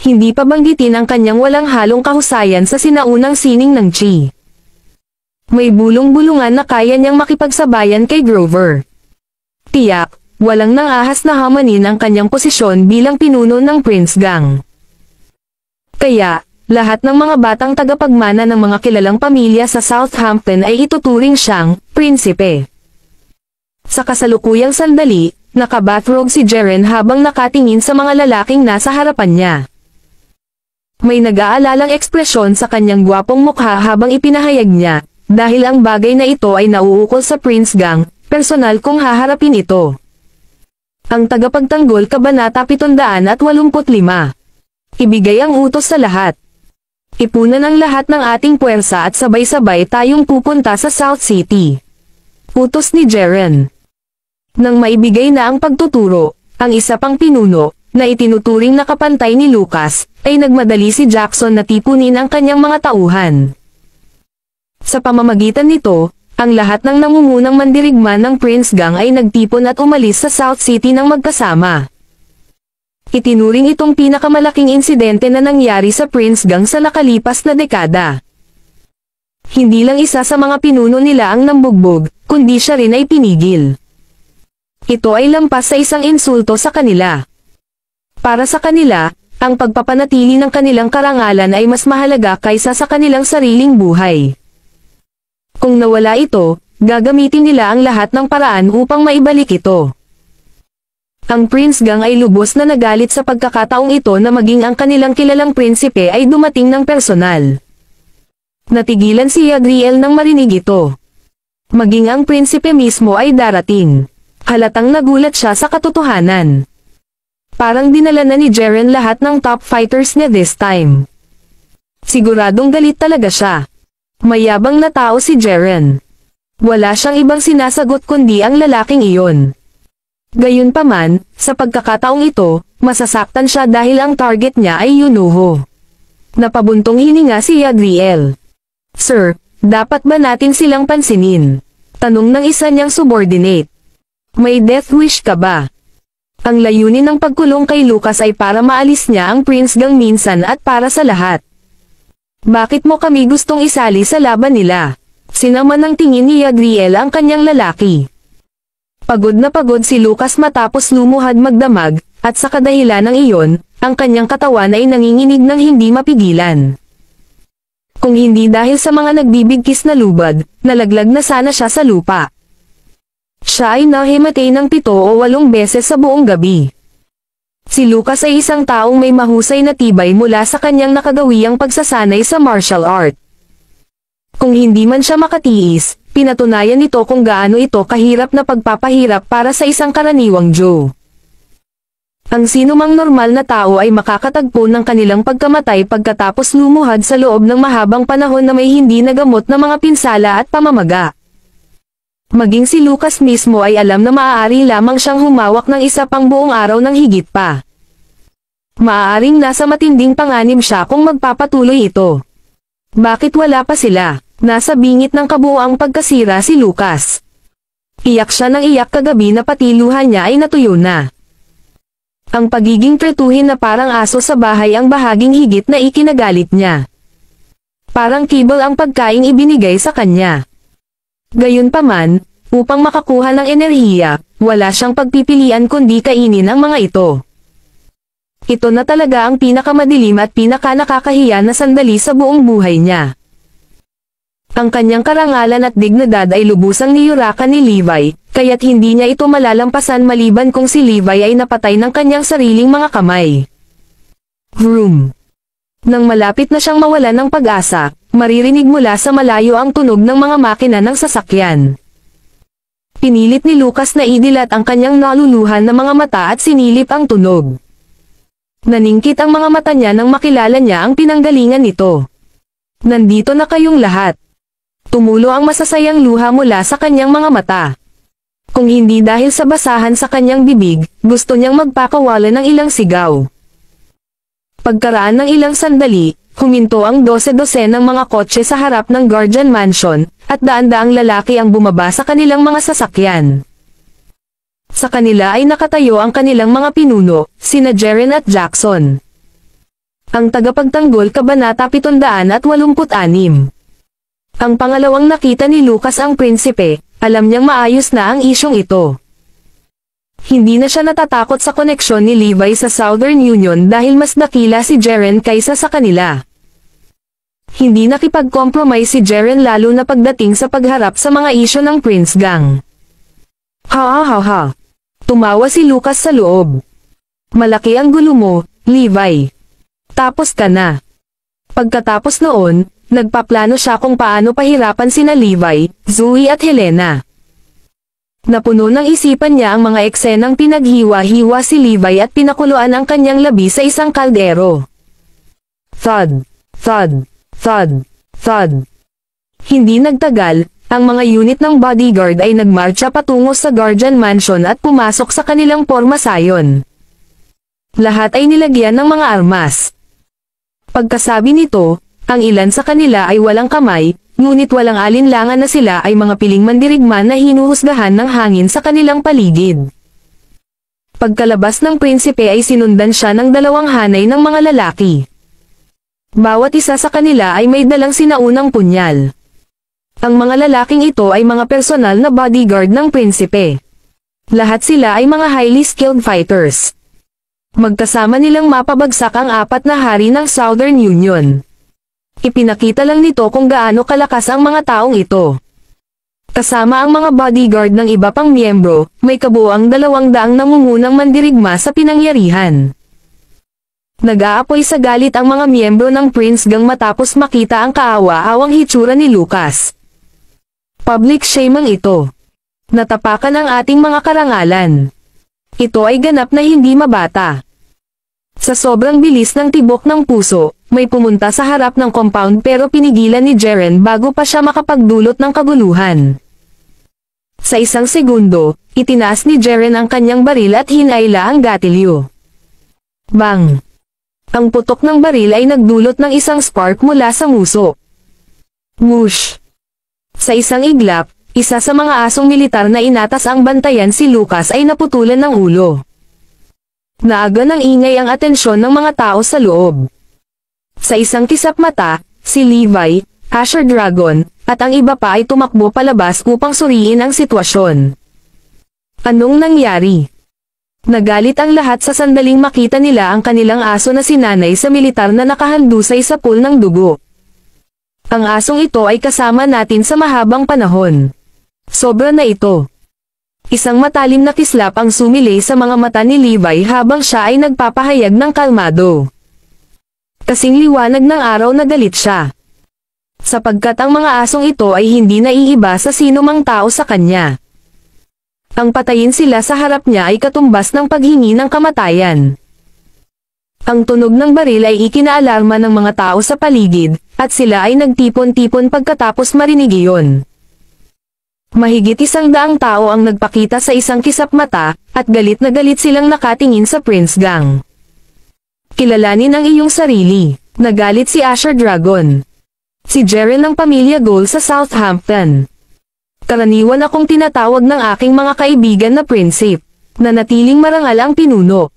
Hindi pa banggitin ang kanyang walang halong kahusayan sa sinaunang sining ng Chi. May bulong-bulungan na kaya niyang makipagsabayan kay Grover. Tiyak, walang nangahas na hamanin ang kanyang posisyon bilang pinuno ng Prince Gang. Kaya, lahat ng mga batang tagapagmana ng mga kilalang pamilya sa Southampton ay ituturing siyang prinsipe. Sa kasalukuyang sandali, nakabathrobe si Jeren habang nakatingin sa mga lalaking nasa harapan niya. May nag-aalalang ekspresyon sa kanyang gwapong mukha habang ipinahayag niya, dahil ang bagay na ito ay nauukol sa Prince Gang, personal kong haharapin ito. Ang tagapagtanggol Kabanata 785. Ibigay ang utos sa lahat. Ipunan ang lahat ng ating puwersa at sabay-sabay tayong pupunta sa South City. Utos ni Jeren. Nang maibigay na ang pagtuturo, ang isa pang pinuno, na itinuturing na kapantay ni Lucas, ay nagmadali si Jackson na tipunin ang kanyang mga tauhan. Sa pamamagitan nito, ang lahat ng nangungunang mandirigma ng Prince Gang ay nagtipon at umalis sa South City ng magkasama. Itinuring itong pinakamalaking insidente na nangyari sa Prince Gang sa nakalipas na dekada. Hindi lang isa sa mga pinuno nila ang nambugbog, kundi siya rin ay pinigil. Ito ay lampas sa isang insulto sa kanila. Para sa kanila, ang pagpapanatili ng kanilang karangalan ay mas mahalaga kaysa sa kanilang sariling buhay. Kung nawala ito, gagamitin nila ang lahat ng paraan upang maibalik ito. Ang Prince Gang ay lubos na nagalit sa pagkakataong ito na maging ang kanilang kilalang prinsipe ay dumating ng personal. Natigilan si Adriel nang marinig ito. Maging ang prinsipe mismo ay darating. Halatang nagulat siya sa katotohanan. Parang dinala na ni Jaren lahat ng top fighters niya this time. Siguradong galit talaga siya. Mayabang na tao si Jaren. Wala siyang ibang sinasagot kundi ang lalaking iyon. Gayunpaman, sa pagkakataong ito, masasaktan siya dahil ang target niya ay Yunuho. Napabuntong hininga si Adriel. Sir, dapat ba natin silang pansinin? Tanong ng isa niyang subordinate. May death wish ka ba? Ang layunin ng pagkulong kay Lucas ay para maalis niya ang Prince Gang minsan at para sa lahat. Bakit mo kami gustong isali sa laban nila? Sinaman ng tingin ni Adriel ang kanyang lalaki. Pagod na pagod si Lucas matapos lumuhad magdamag, at sa kadahilan ng iyon, ang kanyang katawan ay nanginginig ng hindi mapigilan. Kung hindi dahil sa mga nagbibigkis na lubad, nalaglag na sana siya sa lupa. Siya ay nahimatay ng 7 o 8 beses sa buong gabi. Si Lucas ay isang taong may mahusay na tibay mula sa kanyang nakagawiyang pagsasanay sa martial art. Kung hindi man siya makatiis, pinatunayan nito kung gaano ito kahirap na pagpapahirap para sa isang karaniwang Joe. Ang sinumang normal na tao ay makakatagpo ng kanilang pagkamatay pagkatapos lumuhad sa loob ng mahabang panahon na may hindi nagamot na mga pinsala at pamamaga. Maging si Lucas mismo ay alam na maaari lamang siyang humawak ng isa pang buong araw ng higit pa. Maaaring nasa matinding panganib siya kung magpapatuloy ito. Bakit wala pa sila? Nasa bingit ng kabuoang pagkasira si Lucas. Iyak siya ng iyak kagabi na pati luha niya ay natuyo na. Ang pagiging tretuhin na parang aso sa bahay ang bahaging higit na ikinagalit niya. Parang kibol ang pagkaing ibinigay sa kanya. Gayunpaman, upang makakuha ng enerhiya, wala siyang pagpipilian kundi kainin ang mga ito. Ito na talaga ang pinakamadilim at pinakanakakahiya na sandali sa buong buhay niya. Ang kanyang karangalan at dignidad ay lubusang niyurakan ni Levi, kaya't hindi niya ito malalampasan maliban kung si Levi ay napatay ng kanyang sariling mga kamay. Vroom. Nang malapit na siyang mawalan ng pag-asa, maririnig mula sa malayo ang tunog ng mga makina ng sasakyan. Pinilit ni Lucas na idilat ang kanyang naluluhan na mga mata at sinilip ang tunog. Naningkit ang mga mata niya nang makilala niya ang pinanggalingan nito. Nandito na kayong lahat. Tumulo ang masasayang luha mula sa kanyang mga mata. Kung hindi dahil sa basahan sa kanyang bibig, gusto niyang magpakawala ng ilang sigaw. Pagkaraan ng ilang sandali, huminto ang 12 ng mga kotse sa harap ng Guardian Mansion, at daan-daang lalaki ang bumaba sa kanilang mga sasakyan. Sa kanila ay nakatayo ang kanilang mga pinuno, sina Jaren at Jackson. Ang tagapagtanggol Kabanata 786. Ang pangalawang nakita ni Lucas ang prinsipe, alam niyang maayos na ang isyong ito. Hindi na siya natatakot sa koneksyon ni Levi sa Southern Union dahil mas dakila si Jaren kaysa sa kanila. Hindi nakipag-compromise si Jaren lalo na pagdating sa pagharap sa mga isyo ng Prince Gang. Ha. Tumawa si Lucas sa loob. Malaki ang gulo mo, Levi. Tapos ka na. Pagkatapos noon, nagpaplano siya kung paano pahirapan sina Levi, Zoe at Helena. Napuno ng isipan niya ang mga eksenang pinaghiwa-hiwa si Levi at pinakuluan ang kanyang labi sa isang kaldero. Thud, thud, thud, thud. Hindi nagtagal, ang mga unit ng bodyguard ay nagmarcha patungo sa Guardian Mansion at pumasok sa kanilang pormasayon. Lahat ay nilagyan ng mga armas. Pagkasabi nito, ang ilan sa kanila ay walang kamay, ngunit walang alinlangan na sila ay mga piling mandirigma na hinuhusgahan ng hangin sa kanilang paligid. Pagkalabas ng prinsipe ay sinundan siya ng 2 hanay ng mga lalaki. Bawat isa sa kanila ay may dalang sinaunang punyal. Ang mga lalaking ito ay mga personal na bodyguard ng prinsipe. Lahat sila ay mga highly skilled fighters. Magkasama nilang mapabagsak ang 4 na hari ng Southern Union. Ipinakita lang nito kung gaano kalakas ang mga taong ito. Kasama ang mga bodyguard ng iba pang miyembro, may kabuuang 200 nangungunang mandirigma sa pinangyarihan. Nag-aapoy sa galit ang mga miyembro ng Prince Gang matapos makita ang kaawa-awang hitsura ni Lucas. Public shame ang ito. Natapakan ang ating mga karangalan. Ito ay ganap na hindi mabata. Sa sobrang bilis ng tibok ng puso, may pumunta sa harap ng compound pero pinigilan ni Jeren bago pa siya makapagdulot ng kaguluhan. Sa 1 segundo, itinaas ni Jeren ang kanyang baril at hinayla ang gatilyo. Bang! Ang putok ng baril ay nagdulot ng isang spark mula sa nguso. Whoosh! Sa isang iglap, isa sa mga asong militar na inatas ang bantayan si Lucas ay naputulan ng ulo. Naaga ng ingay ang atensyon ng mga tao sa loob. Sa isang kisap mata, si Levi, Asher Dragon, at ang iba pa ay tumakbo palabas upang suriin ang sitwasyon. Anong nangyari? Nagalit ang lahat sa sandaling makita nila ang kanilang aso na sinanay sa militar na nakahandusay sa pool ng dugo. Ang asong ito ay kasama natin sa mahabang panahon. Sobra na ito. Isang matalim na kislap ang sumilay sa mga mata ni Levi habang siya ay nagpapahayag ng kalmado. Kasing liwanag ng araw na galit siya. Sapagkat ang mga asong ito ay hindi naiiba sa sino mang tao sa kanya. Ang patayin sila sa harap niya ay katumbas ng paghingi ng kamatayan. Ang tunog ng baril ay ikinaalarma ng mga tao sa paligid, at sila ay nagtipon-tipon pagkatapos marinig iyon. Mahigit 100 tao ang nagpakita sa isang kisap mata, at galit na galit silang nakatingin sa Prince Gang. Kilalanin ang iyong sarili. Nagalit si Asher Dragon. Si Jeren ng pamilya Gold sa Southampton. Karaniwan akong tinatawag ng aking mga kaibigan na prinsip. Nanatiling marangal ang pinuno.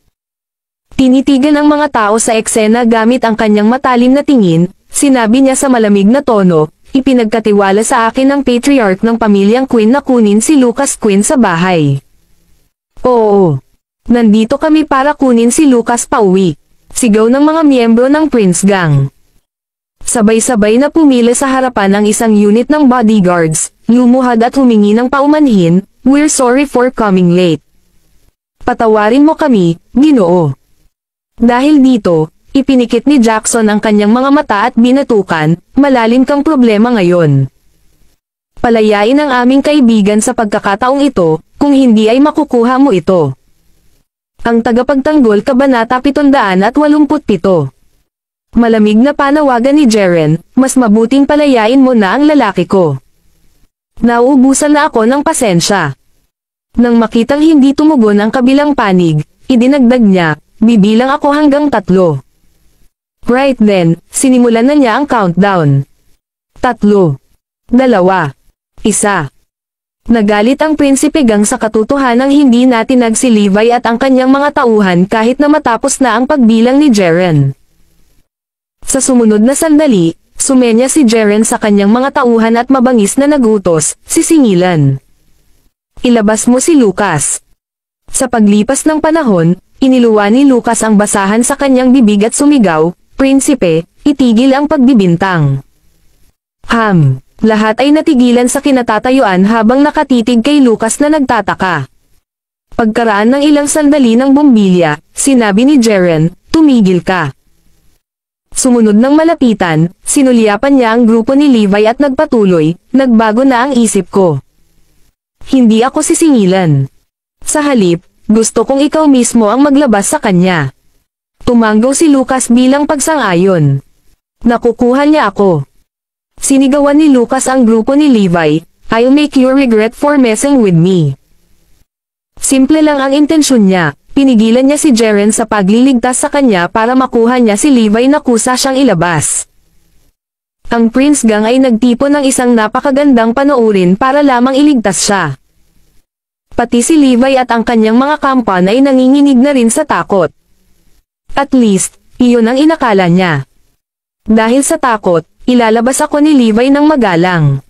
Tinitigan ang mga tao sa eksena gamit ang kanyang matalim na tingin, sinabi niya sa malamig na tono, ipinagkatiwala sa akin ng patriarch ng pamilyang Queen na kunin si Lucas Queen sa bahay. Oo. Nandito kami para kunin si Lucas pauwi. Sigaw ng mga miyembro ng Prince Gang. Sabay-sabay na pumila sa harapan ng isang unit ng bodyguards, lumuhad at humingi ng paumanhin, "We're sorry for coming late. Patawarin mo kami, Ginoo." Dahil dito, ipinikit ni Jackson ang kanyang mga mata at binatukan, "Malalim kang problema ngayon. Palayain ang aming kaibigan sa pagkakataong ito, kung hindi ay makukuha mo ito." Ang tagapagtanggol Kabanata 787. Malamig na panawagan ni Jeren, "Mas mabuting palayain mo na ang lalaki ko. Nauubusan na ako ng pasensya." Nang makitang hindi tumugon ang kabilang panig, idinagdag niya, "Bibilang ako hanggang 3. Right then, sinimulan na niya ang countdown. 3, 2, 1. Nagalit ang Prinsipe Gang sa katotohanang hindi natinag si Levi at ang kanyang mga tauhan kahit na matapos na ang pagbilang ni Jeren. Sa sumunod na sandali, sumenya si Jeren sa kanyang mga tauhan at mabangis na nagutos, sisingilan. "Ilabas mo si Lucas." Sa paglipas ng panahon, iniluwa ni Lucas ang basahan sa kanyang bibig at sumigaw, "Prinsipe, itigil ang pagbibintang." Lahat ay natigilan sa kinatatayuan habang nakatitig kay Lucas na nagtataka. Pagkaraan ng ilang sandali ng bumbilya, sinabi ni Jeren, "Tumigil ka." Sumunod ng malapitan, sinulyapan niya ang grupo ni Levi at nagpatuloy, "Nagbago na ang isip ko. Hindi ako sisingilan. Sa halip, gusto kong ikaw mismo ang maglabas sa kanya." Tumanggaw si Lucas bilang pagsang-ayon. "Nakukuha niya ako." Sinigawan ni Lucas ang grupo ni Levi, "I'll make you regret for messing with me." Simple lang ang intensyon niya, pinigilan niya si Jaren sa pagliligtas sa kanya para makuha niya si Levi na kusa siyang ilabas. Ang Prince Gang ay nagtipon ng isang napakagandang panoorin para lamang iligtas siya. Pati si Levi at ang kanyang mga kampan ay nanginginig na rin sa takot. At least, iyon ang inakala niya. Dahil sa takot, ilalabas ako ni Levi ng magalang.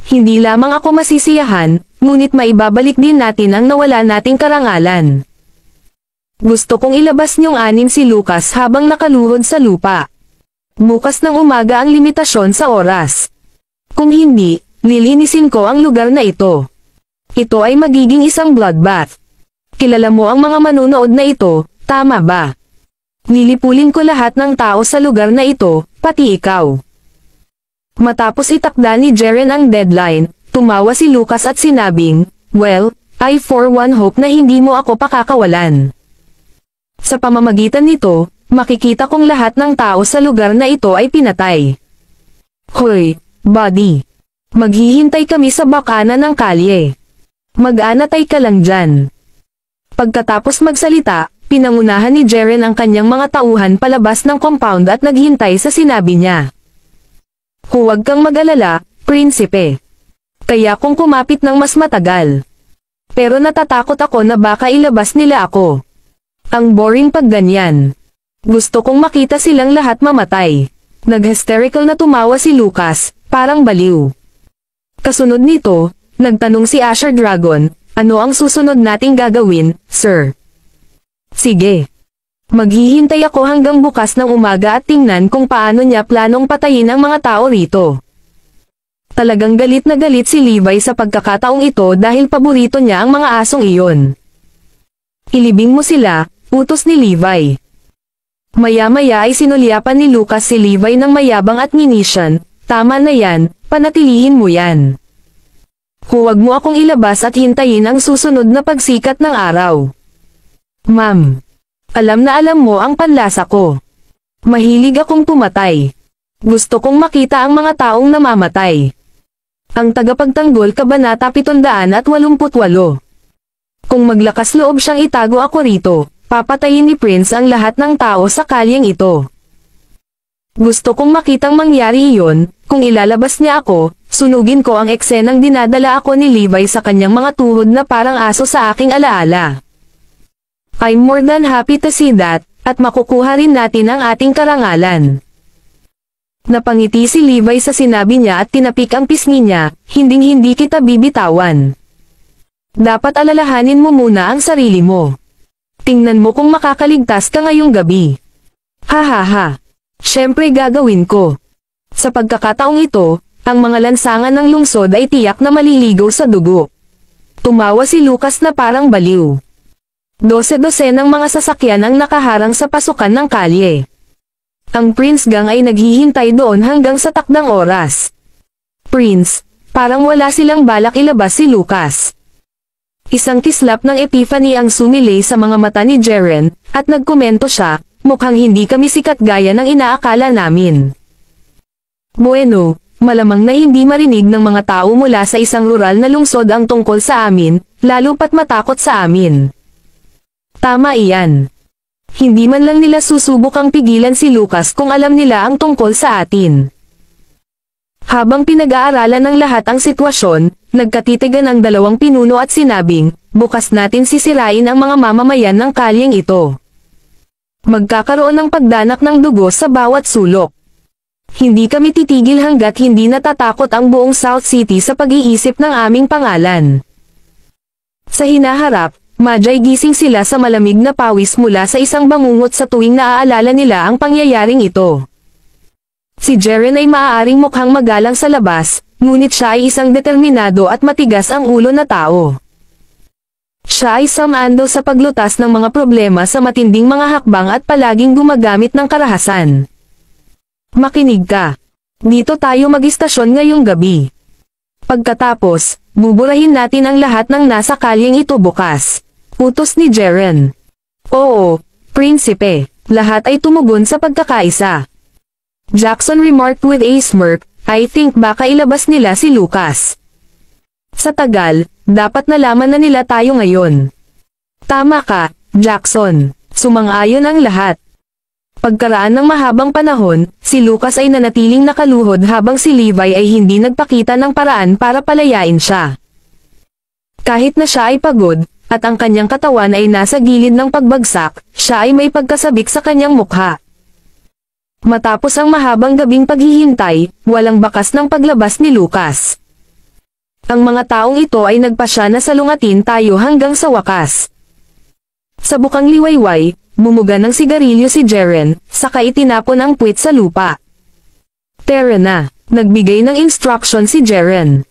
Hindi lamang ako masisiyahan, ngunit maibabalik din natin ang nawala nating karangalan. Gusto kong ilabas niyong anim si Lucas habang nakaluhod sa lupa. Bukas ng umaga ang limitasyon sa oras. Kung hindi, lilinisin ko ang lugar na ito. Ito ay magiging isang bloodbath. Kilala mo ang mga manunood na ito, tama ba? Lilipulin ko lahat ng tao sa lugar na ito, pati ikaw. Matapos itakda ni Jaren ang deadline, tumawa si Lucas at sinabing, "Well, I for one hope na hindi mo ako pakakawalan." Sa pamamagitan nito, makikita kong lahat ng tao sa lugar na ito ay pinatay. Hoy, buddy. Maghihintay kami sa bakana ng kalye. Mag-anatay ka lang dyan. Pagkatapos magsalita, pinangunahan ni Jaren ang kanyang mga tauhan palabas ng compound at naghintay sa sinabi niya. Huwag kang mag-alala, prinsipe. Kaya kung kumapit ng mas matagal. Pero natatakot ako na baka ilabas nila ako. Ang boring pag ganyan. Gusto kong makita silang lahat mamatay. Nag-hysterical na tumawa si Lucas, parang baliw. Kasunod nito, nagtanong si Asher Dragon, ano ang susunod nating gagawin, sir? Sige. Maghihintay ako hanggang bukas ng umaga at tingnan kung paano niya planong patayin ang mga tao rito. Talagang galit na galit si Levi sa pagkakataong ito dahil paborito niya ang mga asong iyon. Ilibing mo sila, utos ni Levi. Maya-maya ay sinulyapan ni Lucas si Levi ng mayabang at nginisyan, tama na yan, panatilihin mo yan. Huwag mo akong ilabas at hintayin ang susunod na pagsikat ng araw. Ma'am. Alam na alam mo ang panlasa ko. Mahilig akong pumatay. Gusto kong makita ang mga taong namamatay. Ang tagapagtanggol Kabanata 788. Kung maglakas loob siyang itago ako rito, papatayin ni Prince ang lahat ng tao sa kalyeng ito. Gusto kong makitang mangyari iyon, kung ilalabas niya ako, sunugin ko ang eksenang dinadala ako ni Levi sa kanyang mga tuhod na parang aso sa aking alaala. I'm more than happy to see that, at makukuha rin natin ang ating karangalan. Napangiti si Levi sa sinabi niya at tinapik ang pisngi niya, hinding-hindi kita bibitawan. Dapat alalahanin mo muna ang sarili mo. Tingnan mo kung makakaligtas ka ngayong gabi. Ha ha ha. Siyempre gagawin ko. Sa pagkakataong ito, ang mga lansangan ng lungsod ay tiyak na maliligaw sa dugo. Tumawa si Lucas na parang baliw. 12 ng mga sasakyan ang nakaharang sa pasukan ng kalye. Ang Prince Gang ay naghihintay doon hanggang sa takdang oras. Prince, parang wala silang balak ilabas si Lucas. Isang kislap ng epiphany ang sumilay sa mga mata ni Jaren, at nagkomento siya, mukhang hindi kami sikat gaya ng inaakala namin. Bueno, malamang na hindi marinig ng mga tao mula sa isang rural na lungsod ang tungkol sa amin, lalo pat matakot sa amin. Tama iyan. Hindi man lang nila susubukang pigilan si Lucas kung alam nila ang tungkol sa atin. Habang pinag-aaralan ng lahat ang sitwasyon, nagkatitigan ang dalawang pinuno at sinabing, bukas natin sisirain ang mga mamamayan ng kalyeng ito. Magkakaroon ng pagdanak ng dugo sa bawat sulok. Hindi kami titigil hanggat hindi natatakot ang buong South City sa pag-iisip ng aming pangalan. Sa hinaharap, Madya'y gising sila sa malamig na pawis mula sa isang bangungot sa tuwing naaalala nila ang pangyayaring ito. Si Jaren ay maaaring mukhang magalang sa labas, ngunit siya ay isang determinado at matigas ang ulo na tao. Siya ay samando sa paglutas ng mga problema sa matinding mga hakbang at palaging gumagamit ng karahasan. Makinig ka. Dito tayo mag-istasyon ngayong gabi. Pagkatapos, buburahin natin ang lahat ng nasa kalyeng ito bukas. Utos ni Jaren. Oo, prinsipe, lahat ay tumugon sa pagkakaisa. Jackson remarked with a smirk, I think baka ilabas nila si Lucas. Sa tagal, dapat nalaman na nila tayo ngayon. Tama ka, Jackson. Sumang-ayon ang lahat. Pagkaraan ng mahabang panahon, si Lucas ay nanatiling nakaluhod habang si Levi ay hindi nagpakita ng paraan para palayain siya. Kahit na siya ay pagod, at ang kanyang katawan ay nasa gilid ng pagbagsak, siya ay may pagkasabik sa kanyang mukha. Matapos ang mahabang gabing paghihintay, walang bakas ng paglabas ni Lucas. Ang mga taong ito ay nagpasya na salungatin tayo hanggang sa wakas. Sa bukang liwayway, bumuga ng sigarilyo si Jeren, saka itinapon ang puwit sa lupa. Tara na, nagbigay ng instruction si Jeren.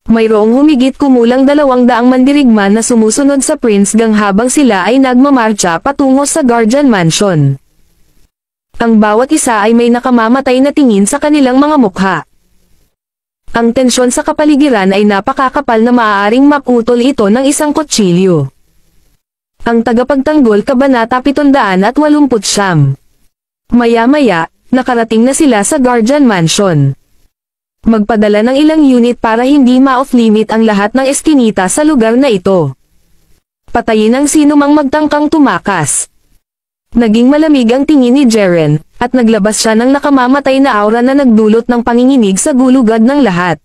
Mayroong humigit kumulang 200 mandirigma na sumusunod sa Prince Gang habang sila ay nagmamarcha patungo sa Guardian Mansion. Ang bawat isa ay may nakamamatay na tingin sa kanilang mga mukha. Ang tensyon sa kapaligiran ay napakakapal na maaaring maputol ito ng isang kutsilyo. Ang tagapagtanggol Kabanata 789. Maya-maya, nakarating na sila sa Guardian Mansion. Magpadala ng ilang unit para hindi ma-off-limit ang lahat ng eskinita sa lugar na ito. Patayin ang sino mang magtangkang tumakas. Naging malamig ang tingin ni Jeren, at naglabas siya ng nakamamatay na aura na nagdulot ng panginginig sa gulugad ng lahat.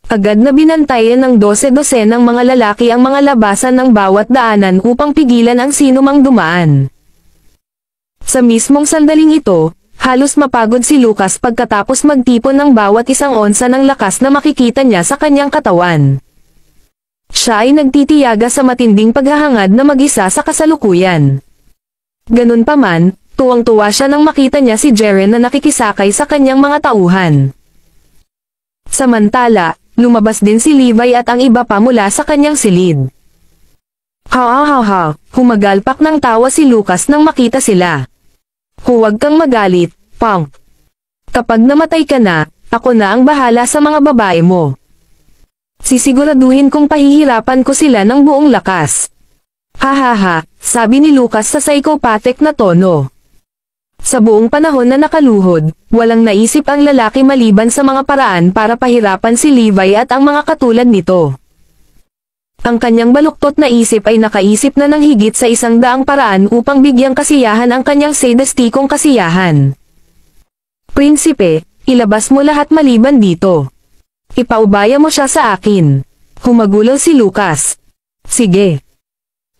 Agad na binantayan ng 12 ng mga lalaki ang mga labasan ng bawat daanan upang pigilan ang sino mang dumaan. Sa mismong sandaling ito, halos mapagod si Lucas pagkatapos magtipon ng bawat isang onsa ng lakas na makikita niya sa kanyang katawan. Siya ay nagtitiyaga sa matinding paghahangad na mag-isa sa kasalukuyan. Ganun pa man, tuwang-tuwa siya nang makita niya si Jeren na nakikisakay sa kanyang mga tauhan. Samantala, lumabas din si Levi at ang iba pa mula sa kanyang silid. Ha, humagalpak ng tawa si Lucas nang makita sila. Huwag kang magalit, punk. Kapag namatay ka na, ako na ang bahala sa mga babae mo. Sisiguraduhin kong pahihirapan ko sila ng buong lakas. Ha, sabi ni Lucas sa psychopathic na tono. Sa buong panahon na nakaluhod, walang naisip ang lalaki maliban sa mga paraan para pahirapan si Levi at ang mga katulad nito. Ang kanyang baluktot na isip ay nakaisip na ng higit sa 100 paraan upang bigyang kasiyahan ang kanyang sadistikong kasiyahan. Prinsipe, ilabas mo lahat maliban dito. Ipaubaya mo siya sa akin. Humagulong si Lucas. Sige.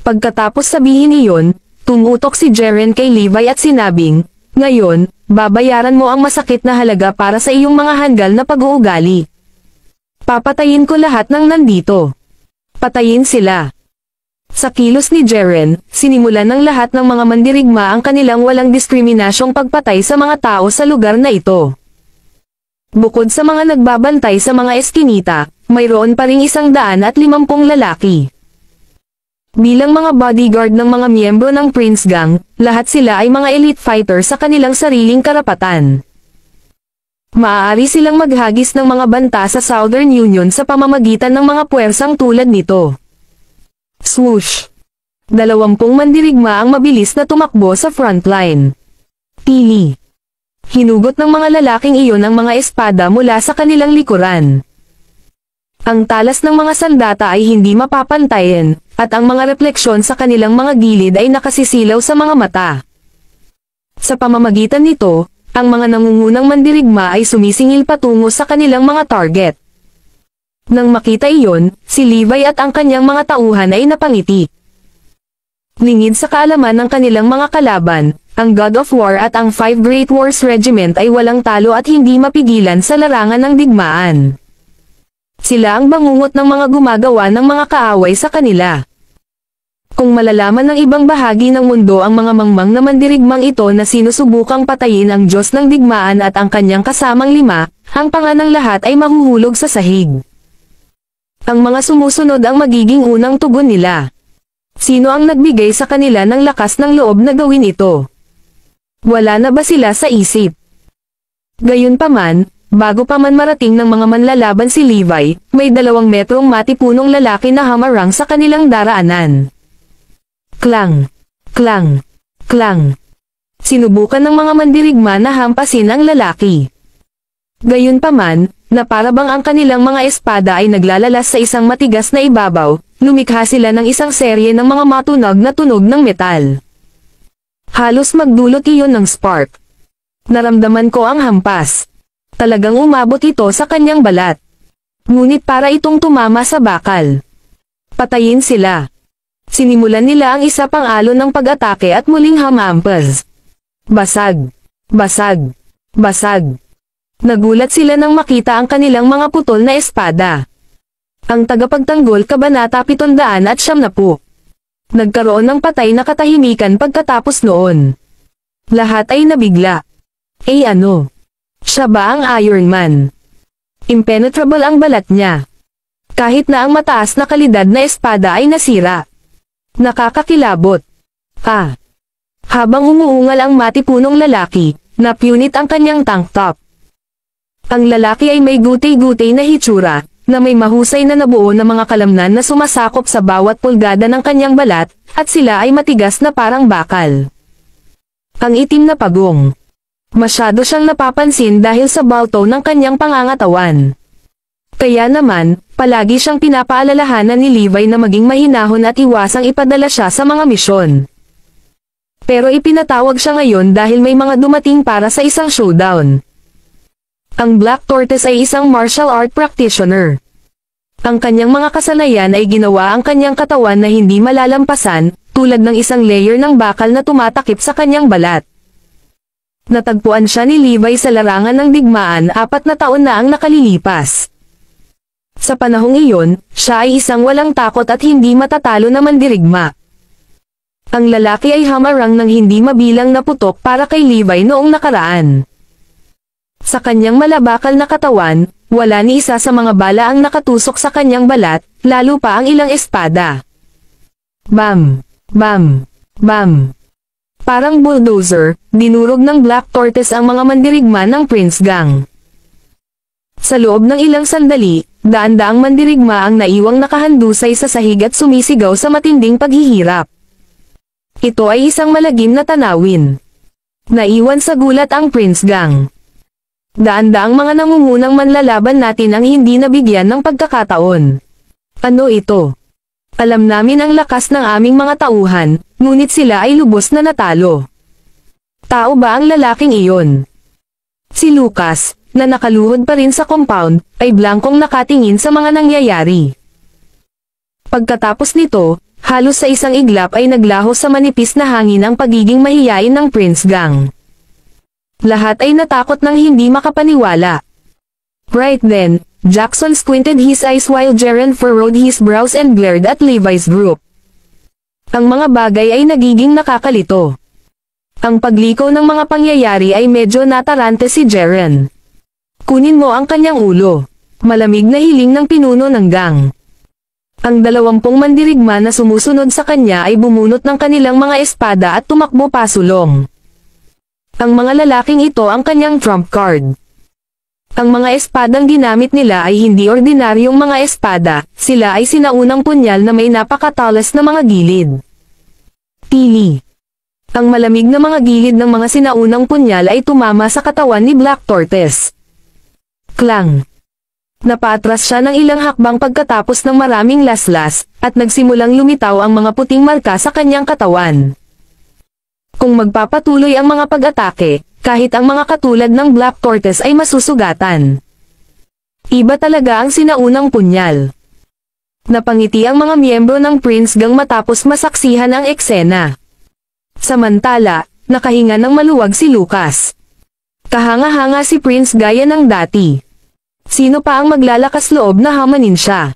Pagkatapos sabihin iyon, tumutok si Jeren kay Levi at sinabing, ngayon, babayaran mo ang masakit na halaga para sa iyong mga handgal na pag-uugali. Papatayin ko lahat ng nandito. Patayin sila. Sa kilos ni Jeren, sinimulan ng lahat ng mga mandirigma ang kanilang walang diskriminasyong pagpatay sa mga tao sa lugar na ito. Bukod sa mga nagbabantay sa mga eskinita, mayroon pa ring 150 lalaki. Bilang mga bodyguard ng mga miyembro ng Prince Gang, lahat sila ay mga elite fighter sa kanilang sariling karapatan. Maaari silang maghagis ng mga banta sa Southern Union sa pamamagitan ng mga puwersang tulad nito. Swoosh! 20 mandirigma ang mabilis na tumakbo sa frontline. Tili! Hinugot ng mga lalaking iyon ang mga espada mula sa kanilang likuran. Ang talas ng mga sandata ay hindi mapapantayan, at ang mga refleksyon sa kanilang mga gilid ay nakasisilaw sa mga mata. Sa pamamagitan nito, ang mga nangungunang mandirigma ay sumisingil patungo sa kanilang mga target. Nang makita iyon, si Levi at ang kanyang mga tauhan ay napangiti. Lingid sa kaalaman ng kanilang mga kalaban, ang God of War at ang 5 Great Wars Regiment ay walang talo at hindi mapigilan sa larangan ng digmaan. Sila ang bangungot ng mga gumagawa ng mga kaaway sa kanila. Kung malalaman ng ibang bahagi ng mundo ang mga mangmang na mandirigmang ito na sinusubukang patayin ang Diyos ng digmaan at ang kanyang kasamang 5, ang panganang lahat ay mahuhulog sa sahig. Ang mga sumusunod ang magiging unang tugon nila. Sino ang nagbigay sa kanila ng lakas ng loob na gawin ito? Wala na ba sila sa isip? Gayunpaman, bago pa man marating ng mga manlalaban si Levi, may 2 metrong matipunong lalaki na hamarang sa kanilang daraanan. Klang! Klang! Klang! Sinubukan ng mga mandirigma na hampasin ang lalaki. Gayunpaman, na parabang ang kanilang mga espada ay naglalalas sa isang matigas na ibabaw, lumikha sila ng isang serye ng mga matunog na tunog ng metal. Halos magdulot iyon ng spark. Naramdaman ko ang hampas. Talagang umabot ito sa kanyang balat. Ngunit para itong tumama sa bakal. Patayin sila. Sinimulan nila ang isa pang alon ng pag-atake at muling hamampas. Basag. Basag. Basag. Nagulat sila nang makita ang kanilang mga putol na espada. Ang tagapagtanggol Kabanata 770. Nagkaroon ng patay na katahimikan pagkatapos noon. Lahat ay nabigla. Ano? Siya ba ang Iron Man? Impenetrable ang balat niya. Kahit na ang mataas na kalidad na espada ay nasira. Nakakakilabot. Habang umuungal ang matipunong lalaki, napunit ang kanyang tank top. Ang lalaki ay may gutay-gutay na hitsura, na may mahusay na nabuo na mga kalamnan na sumasakop sa bawat pulgada ng kanyang balat, at sila ay matigas na parang bakal. Ang itim na pagong. Masyado siyang napapansin dahil sa balto ng kanyang pangangatawan. Kaya naman, palagi siyang pinapaalalahanan ni Levi na maging mahinahon at iwasang ipadala siya sa mga misyon. Pero ipinatawag siya ngayon dahil may mga dumating para sa isang showdown. Ang Black Tortoise ay isang martial art practitioner. Ang kanyang mga kasanayan ay ginawa ang kanyang katawan na hindi malalampasan, tulad ng isang layer ng bakal na tumatakip sa kanyang balat. Natagpuan siya ni Levi sa larangan ng digmaan 4 na taon na ang nakalilipas. Sa panahong iyon, siya ay isang walang takot at hindi matatalo na mandirigma. Ang lalaki ay hamarang ng hindi mabilang na putok para kay Levi noong nakaraan. Sa kanyang malabakal na katawan, wala ni isa sa mga bala ang nakatusok sa kanyang balat, lalo pa ang ilang espada. Bam! Bam! Bam! Parang bulldozer, dinurog ng Black Tortoise ang mga mandirigma ng Prince Gang. Sa loob ng ilang sandali, daan-daang mandirigma ang naiwang nakahandusay sa sahig at sumisigaw sa matinding paghihirap. Ito ay isang malagim na tanawin. Naiwan sa gulat ang Prince Gang. Daan-daang mga nangungunang manlalaban natin ang hindi nabigyan ng pagkakataon. Ano ito? Alam namin ang lakas ng aming mga tauhan, ngunit sila ay lubos na natalo. Tao ba ang lalaking iyon? Si Lucas, na nakaluhod pa rin sa compound, ay blankong nakatingin sa mga nangyayari. Pagkatapos nito, halos sa isang iglap ay naglaho sa manipis na hangin ang pagiging mahiyain ng Prince Gang. Lahat ay natakot nang hindi makapaniwala. Right then, Jackson squinted his eyes while Jaren furrowed his brows and glared at Levi's group. Ang mga bagay ay nagiging nakakalito. Ang pagliko ng mga pangyayari ay medyo natarante si Jaren. Kunin mo ang kanyang ulo. Malamig na hiling ng pinuno ng gang. Ang 20 mandirigma na sumusunod sa kanya ay bumunot ng kanilang mga espada at tumakbo pasulong. Ang mga lalaking ito ang kanyang trump card. Ang mga espadang ginamit nila ay hindi ordinaryong mga espada, sila ay sinaunang punyal na may napakatalas na mga gilid. Tili. Ang malamig na mga gilid ng mga sinaunang punyal ay tumama sa katawan ni Black Tortoise. Klang. Napatras siya ng ilang hakbang pagkatapos ng maraming laslas, at nagsimulang lumitaw ang mga puting marka sa kanyang katawan. Kung magpapatuloy ang mga pag-atake, kahit ang mga katulad ng Black Tortoise ay masusugatan. Iba talaga ang sinaunang punyal. Napangiti ang mga miyembro ng Prince Gang matapos masaksihan ang eksena. Samantala, nakahinga ng maluwag si Lucas. Kahanga-hanga si Prince gaya ng dati. Sino pa ang maglalakas loob na hamanin siya?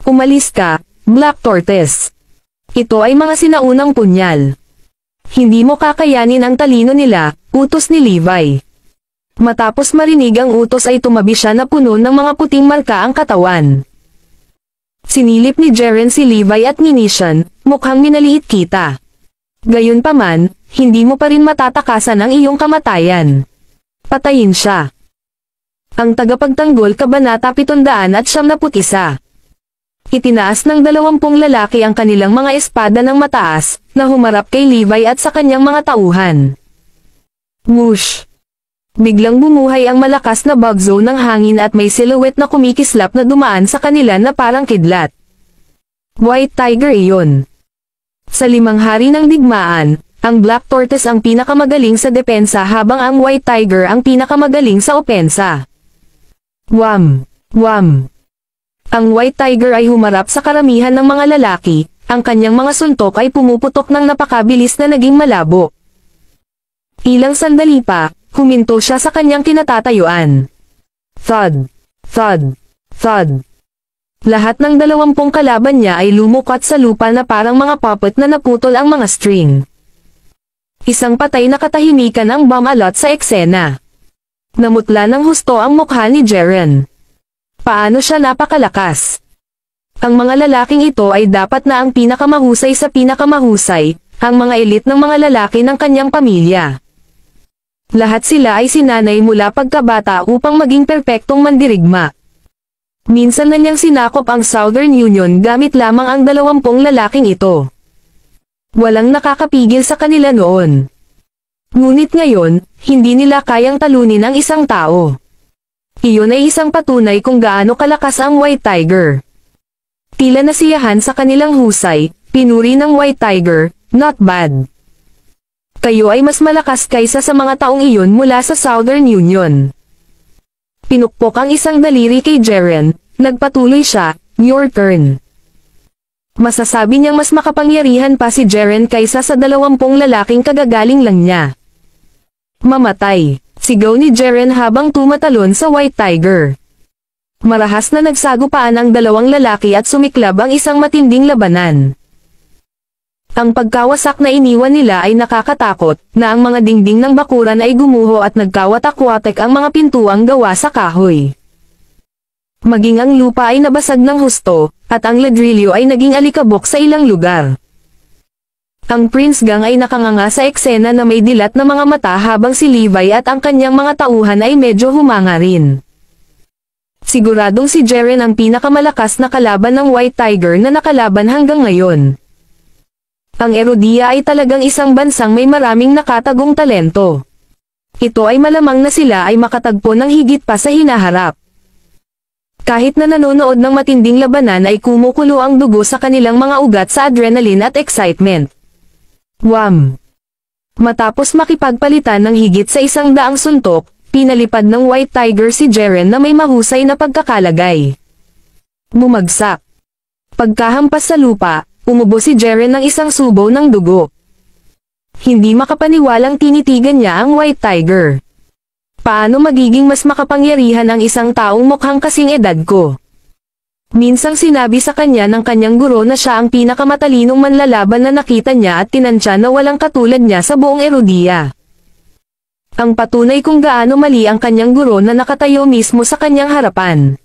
Umalis ka, Black Tortoise. Ito ay mga sinaunang punyal. Hindi mo kakayanin ang talino nila, utos ni Levi. Matapos marinig ang utos ay tumabi siya na puno ng mga puting marka ang katawan. Sinilip ni Jaren si Levi at Munition, mukhang minaliit kita. Gayunpaman, hindi mo pa rin matatakasan ang iyong kamatayan. Patayin siya. Ang tagapagtanggol Kabanata 771. Itinaas ng 20 lalaki ang kanilang mga espada ng mataas, na humarap kay Levi at sa kanyang mga tauhan. Whoosh! Biglang bumuhay ang malakas na bagzo ng hangin at may silhouette na kumikislap na dumaan sa kanila na parang kidlat. White Tiger iyon. Sa 5 hari ng digmaan, ang Black Tortoise ang pinakamagaling sa depensa habang ang White Tiger ang pinakamagaling sa opensa. Wham! Wham! Ang White Tiger ay humarap sa karamihan ng mga lalaki, ang kanyang mga suntok ay pumuputok ng napakabilis na naging malabo. Ilang sandali pa, huminto siya sa kanyang kinatatayuan. Thud! Thud! Thud! Lahat ng 20 kalaban niya ay lumukat sa lupa na parang mga puppet na naputol ang mga string. Isang patay na katahimikan ang bumalot sa eksena. Namutla ng husto ang mukha ni Jaren. Paano siya napakalakas? Ang mga lalaking ito ay dapat na ang pinakamahusay sa pinakamahusay, ang mga elite ng mga lalaki ng kanyang pamilya. Lahat sila ay sinanay mula pagkabata upang maging perpektong mandirigma. Minsan na niyang sinakop ang Southern Union gamit lamang ang 20 lalaking ito. Walang nakakapigil sa kanila noon. Ngunit ngayon, hindi nila kayang talunin ang isang tao. Iyon ay isang patunay kung gaano kalakas ang White Tiger. Tila nasiyahan sa kanilang husay, pinuri ng White Tiger, not bad. Kayo ay mas malakas kaysa sa mga taong iyon mula sa Southern Union. Pinukpok ang isang daliri kay Jaren, nagpatuloy siya, your turn. Masasabi niyang mas makapangyarihan pa si Jaren kaysa sa 20 lalaking kagagaling lang niya. Mamatay, sigaw ni Jaren habang tumatalon sa White Tiger. Marahas na nagsagupaan ang 2 lalaki at sumiklab ang isang matinding labanan. Ang pagkawasak na iniwan nila ay nakakatakot, na ang mga dingding ng bakuran ay gumuho at nagkawatak-watek ang mga pintuang gawa sa kahoy. Maging ang lupa ay nabasag ng husto, at ang ladrilyo ay naging alikabok sa ilang lugar. Ang Prince Gang ay nakanganga sa eksena na may dilat na mga mata habang si Levi at ang kanyang mga tauhan ay medyo humanga rin. Siguradong si Jaren ang pinakamalakas na kalaban ng White Tiger na nakalaban hanggang ngayon. Ang Erodia ay talagang isang bansang may maraming nakatagong talento. Ito ay malamang na sila ay makatagpo ng higit pa sa hinaharap. Kahit na nanonood ng matinding labanan ay kumukulo ang dugo sa kanilang mga ugat sa adrenaline at excitement. Wham! Matapos makipagpalitan ng higit sa 100 suntok, pinalipad ng White Tiger si Jaren na may mahusay na pagkakalagay. Bumagsak. Pagkahampas sa lupa, umubo si Jaren ng isang subo ng dugo. Hindi makapaniwalang tinitigan niya ang White Tiger. Paano magiging mas makapangyarihan ang isang taong mukhang kasing edad ko? Minsang sinabi sa kanya ng kanyang guro na siya ang pinakamatalinong manlalaban na nakita niya at tinansya na walang katulad niya sa buong Erodia. Ang patunay kung gaano mali ang kanyang guro na nakatayo mismo sa kanyang harapan.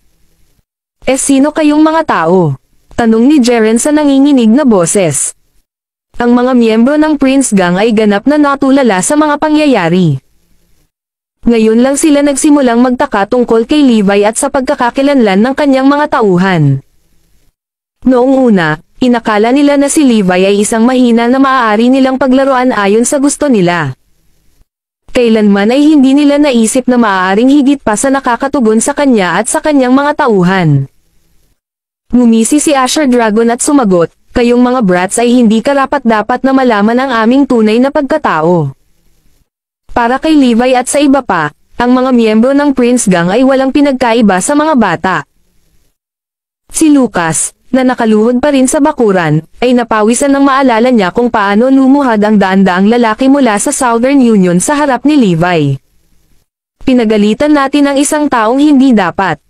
Sino kayong mga tao? Tanong ni Jaren sa nanginginig na boses. Ang mga miyembro ng Prince Gang ay ganap na natulala sa mga pangyayari. Ngayon lang sila nagsimulang magtaka tungkol kay Levi at sa pagkakakilanlan ng kanyang mga tauhan. Noong una, inakala nila na si Levi ay isang mahina na maaari nilang paglaruan ayon sa gusto nila. Kailanman ay hindi nila naisip na maaaring higit pa sa nakakatugon sa kanya at sa kanyang mga tauhan. Ngumisi si Asher Dragon at sumagot, kayong mga brats ay hindi karapat-dapat na malaman ang aming tunay na pagkatao. Para kay Levi at sa iba pa, ang mga miyembro ng Prince Gang ay walang pinagkaiba sa mga bata. Si Lucas, na nakaluhod pa rin sa bakuran, ay napawisan ng maalala niya kung paano lumuhad ang daan-daang lalaki mula sa Southern Union sa harap ni Levi. Pinagalitan natin ang isang taong hindi dapat.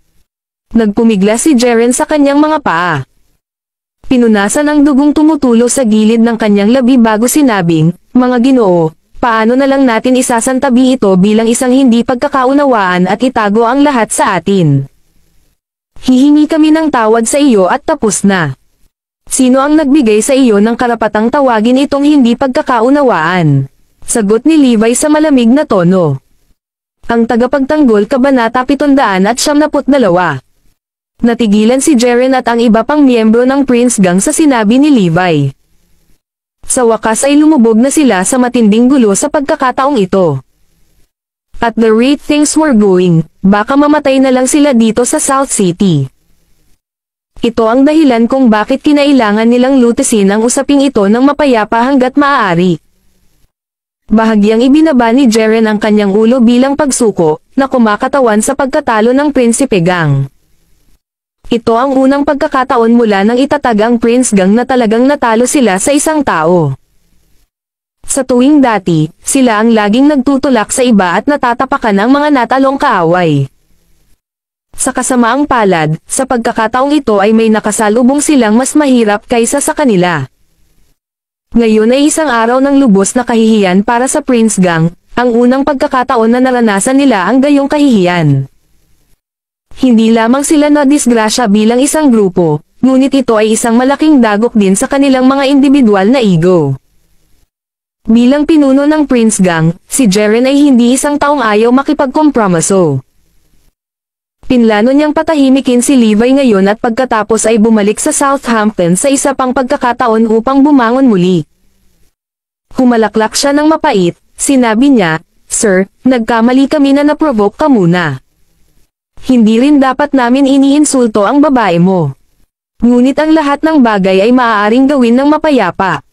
Nagpumigla si Jaren sa kanyang mga paa. Pinunasan ang dugong tumutulo sa gilid ng kanyang labi bago sinabing, mga Ginoo, paano na lang natin isasantabi ito bilang isang hindi pagkakaunawaan at itago ang lahat sa atin? Hihingi kami ng tawad sa iyo at tapos na. Sino ang nagbigay sa iyo ng karapatang tawagin itong hindi pagkakaunawaan? Sagot ni Levi sa malamig na tono. Ang tagapagtanggol Kabanata 772. Natigilan si Jaren at ang iba pang miyembro ng Prince Gang sa sinabi ni Levi. Sa wakas ay lumubog na sila sa matinding gulo sa pagkakataong ito. At the rate things were going, baka mamatay na lang sila dito sa South City. Ito ang dahilan kung bakit kinailangan nilang lutasin ang usaping ito ng mapayapa hanggat maaari. Bahagyang ibinaba ni Jeren ang kanyang ulo bilang pagsuko, na kumakatawan sa pagkatalo ng Prinsipe Gang. Ito ang unang pagkakataon mula nang itatag ang Prince Gang na talagang natalo sila sa isang tao. Sa tuwing dati, sila ang laging nagtutulak sa iba at natatapakan ang mga natalong kaaway. Sa kasamaang palad, sa pagkakataong ito ay may nakasalubong silang mas mahirap kaysa sa kanila. Ngayon ay isang araw ng lubos na kahihiyan para sa Prince Gang, ang unang pagkakataon na naranasan nila ang gayong kahihiyan. Hindi lamang sila na disgrasya bilang isang grupo, ngunit ito ay isang malaking dagok din sa kanilang mga individual na ego. Bilang pinuno ng Prince Gang, si Jeren ay hindi isang taong ayaw makipagkompromiso. Pinlano niyang patahimikin si Levi ngayon at pagkatapos ay bumalik sa Southampton sa isa pang pagkakataon upang bumangon muli. Humalaklak siya ng mapait, sinabi niya, "Sir, nagkamali kami na naprovoke ka muna. Hindi rin dapat namin iniinsulto ang babae mo. Ngunit ang lahat ng bagay ay maaaring gawin ng mapayapa.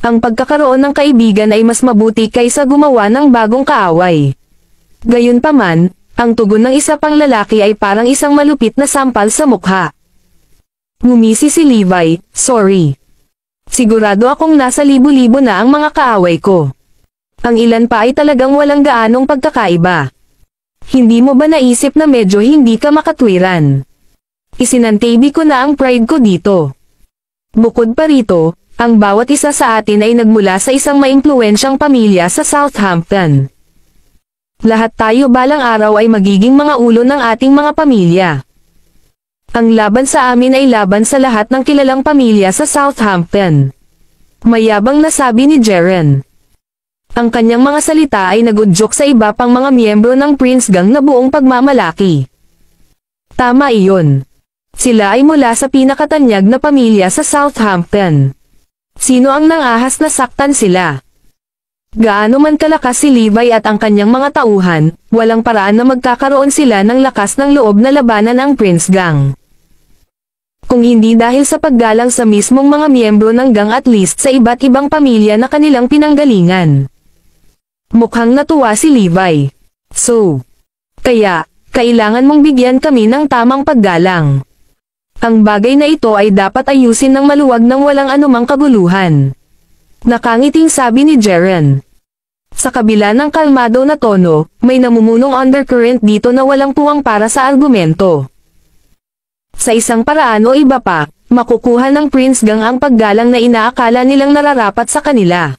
Ang pagkakaroon ng kaibigan ay mas mabuti kaysa gumawa ng bagong kaaway." Gayunpaman, ang tugon ng isa pang lalaki ay parang isang malupit na sampal sa mukha. Ngumisi si Levi, "Sorry. Sigurado akong nasa libo-libo na ang mga kaaway ko. Ang ilan pa ay talagang walang gaanong pagkakaiba. Hindi mo ba naisip na medyo hindi ka makatwiran? Isinantabi ko na ang pride ko dito. Bukod pa rito, ang bawat isa sa atin ay nagmula sa isang maimpluwensyang pamilya sa Southampton. Lahat tayo balang araw ay magiging mga ulo ng ating mga pamilya. Ang laban sa amin ay laban sa lahat ng kilalang pamilya sa Southampton." Mayabang na sabi ni Jeren. Ang kanyang mga salita ay nagudyok sa iba pang mga miyembro ng Prince Gang na buong pagmamalaki. Tama iyon. Sila ay mula sa pinakatanyag na pamilya sa Southampton. Sino ang nangahas na saktan sila? Gaano man kalakas si Levi at ang kanyang mga tauhan, walang paraan na magkakaroon sila ng lakas ng loob na labanan ang Prince Gang. Kung hindi dahil sa paggalang sa mismong mga miyembro ng gang at least sa iba't ibang pamilya na kanilang pinanggalingan. Mukhang natuwa si Levi. "So, kaya, kailangan mong bigyan kami ng tamang paggalang. Ang bagay na ito ay dapat ayusin ng maluwag nang walang anumang kaguluhan." Nakangiting sabi ni Jeren. Sa kabila ng kalmado na tono, may namumunong undercurrent dito na walang puwang para sa argumento. Sa isang paraan o iba pa, makukuha ng Prince Gang ang paggalang na inaakala nilang nararapat sa kanila.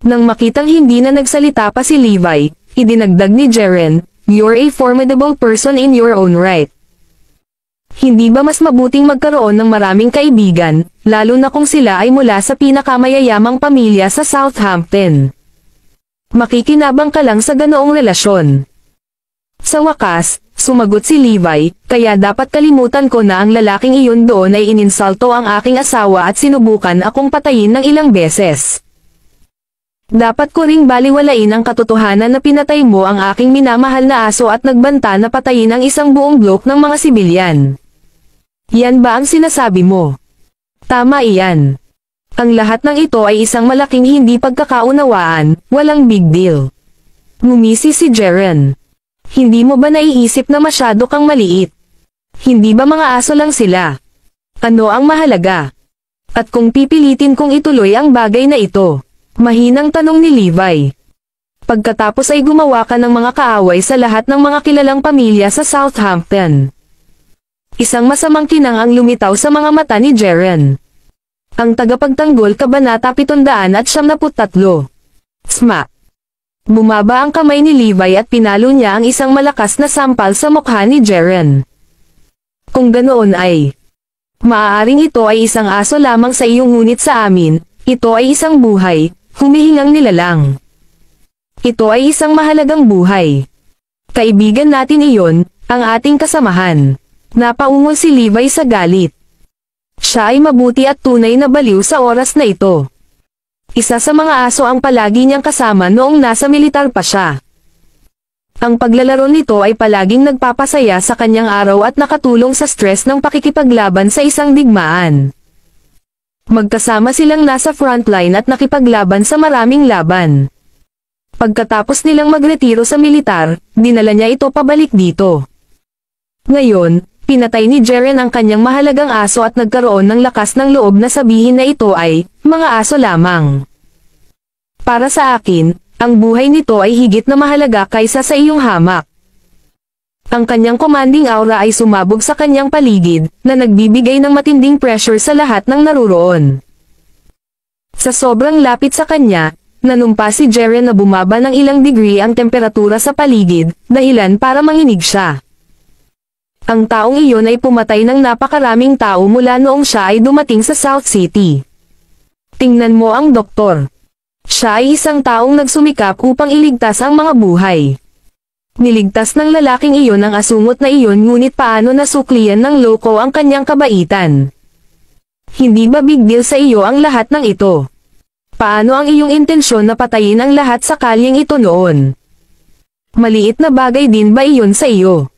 Nang makitang hindi na nagsalita pa si Levi, idinagdag ni Jeren, "You're a formidable person in your own right. Hindi ba mas mabuting magkaroon ng maraming kaibigan, lalo na kung sila ay mula sa pinakamayayamang pamilya sa Southampton? Makikinabang ka lang sa ganoong relasyon." Sa wakas, sumagot si Levi, "Kaya dapat kalimutan ko na ang lalaking iyon doon ay ininsulto ang aking asawa at sinubukan akong patayin ng ilang beses. Dapat ko ring baliwalain ang katotohanan na pinatay mo ang aking minamahal na aso at nagbanta na patayin ang isang buong blok ng mga sibilyan. Yan ba ang sinasabi mo? Tama iyan. Ang lahat ng ito ay isang malaking hindi pagkakaunawaan, walang big deal." Ngumisi si Jeren. "Hindi mo ba naiisip na masyado kang maliit? Hindi ba mga aso lang sila? Ano ang mahalaga? At kung pipilitin kong ituloy ang bagay na ito?" Mahinang tanong ni Levi. Pagkatapos ay gumawa ka ng mga kaaway sa lahat ng mga kilalang pamilya sa Southampton. Isang masamang kinang ang lumitaw sa mga mata ni Jeren. Ang tagapagtanggol Kabanata 773. Smack. Bumaba ang kamay ni Levi at pinalo niya ang isang malakas na sampal sa mukha ni Jeren. "Kung ganoon ay, maaaring ito ay isang aso lamang sa iyo ngunit sa amin, ito ay isang buhay, humihingang nilalang. Ito ay isang mahalagang buhay. Kaibigan natin iyon, ang ating kasamahan." Napaungol si Levi sa galit. Siya ay mabuti at tunay na baliw sa oras na ito. Isa sa mga aso ang palagi niyang kasama noong nasa militar pa siya. Ang paglalaro nito ay palaging nagpapasaya sa kanyang araw at nakatulong sa stress ng pakikipaglaban sa isang digmaan. Magkasama silang nasa frontline at nakipaglaban sa maraming laban. Pagkatapos nilang magretiro sa militar, dinala niya ito pabalik dito. Ngayon, pinatay ni Jeren ang kanyang mahalagang aso at nagkaroon ng lakas ng loob na sabihin na ito ay, mga aso lamang. Para sa akin, ang buhay nito ay higit na mahalaga kaysa sa iyong hamak. Ang kanyang commanding aura ay sumabog sa kanyang paligid, na nagbibigay ng matinding pressure sa lahat ng naruroon. Sa sobrang lapit sa kanya, nanumpa si Jeren na bumaba ng ilang degree ang temperatura sa paligid, dahilan para manginig siya. Ang taong iyon ay pumatay ng napakaraming tao mula noong siya ay dumating sa South City. Tingnan mo ang doktor. Siya ay isang taong nagsumikap upang iligtas ang mga buhay. Niligtas ng lalaking iyon ang asungot na iyon, ngunit paano nasuklian ng loko ang kanyang kabaitan? Hindi ba big deal sa iyo ang lahat ng ito? Paano ang iyong intensyon na patayin ang lahat sa kalyeng ito noon? Maliit na bagay din ba iyon sa iyo?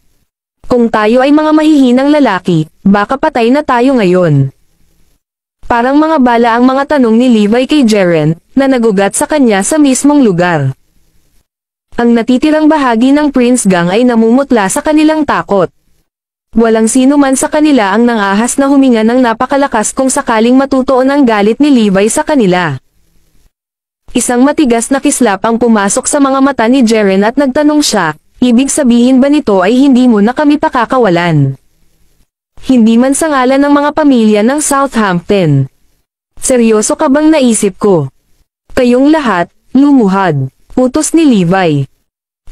Kung tayo ay mga mahihinang lalaki, baka patay na tayo ngayon. Parang mga bala ang mga tanong ni Levi kay Jeren, na nagugat sa kanya sa mismong lugar. Ang natitirang bahagi ng Prince Gang ay namumutla sa kanilang takot. Walang sino man sa kanila ang nangahas na huminga ng napakalakas kung sakaling matutuon ang galit ni Levi sa kanila. Isang matigas na kislap ang pumasok sa mga mata ni Jeren at nagtanong siya, ibig sabihin ba nito ay hindi mo na kami pakakawalan? Hindi man sa ngalan ng mga pamilya ng Southampton. Seryoso ka bang naisip ko? Kayong lahat, lumuhad. Utos ni Levi.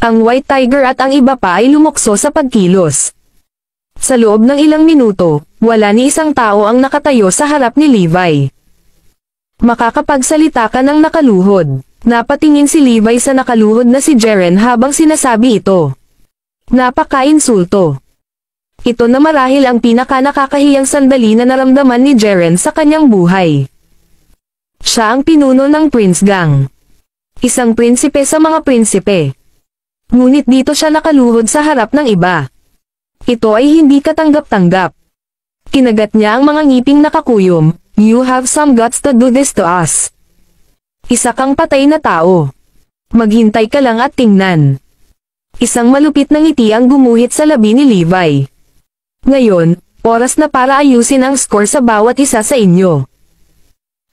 Ang White Tiger at ang iba pa ay lumukso sa pagkilos. Sa loob ng ilang minuto, wala ni isang tao ang nakatayo sa harap ni Levi. Makakapagsalita ka ng nakaluhod. Napatingin si Levi sa nakaluhod na si Jeren habang sinasabi ito. Napaka-insulto. Ito na marahil ang pinaka-nakakahiyang sandali na naramdaman ni Jeren sa kanyang buhay. Siya ang pinuno ng Prince Gang. Isang prinsipe sa mga prinsipe. Ngunit dito siya nakaluhod sa harap ng iba. Ito ay hindi katanggap-tanggap. Kinagat niya ang mga ngiping nakakuyom, "You have some guts to do this to us." Isa kang patay na tao. Maghintay ka lang at tingnan. Isang malupit na ngiti ang gumuhit sa labi ni Levi. Ngayon, oras na para ayusin ang score sa bawat isa sa inyo.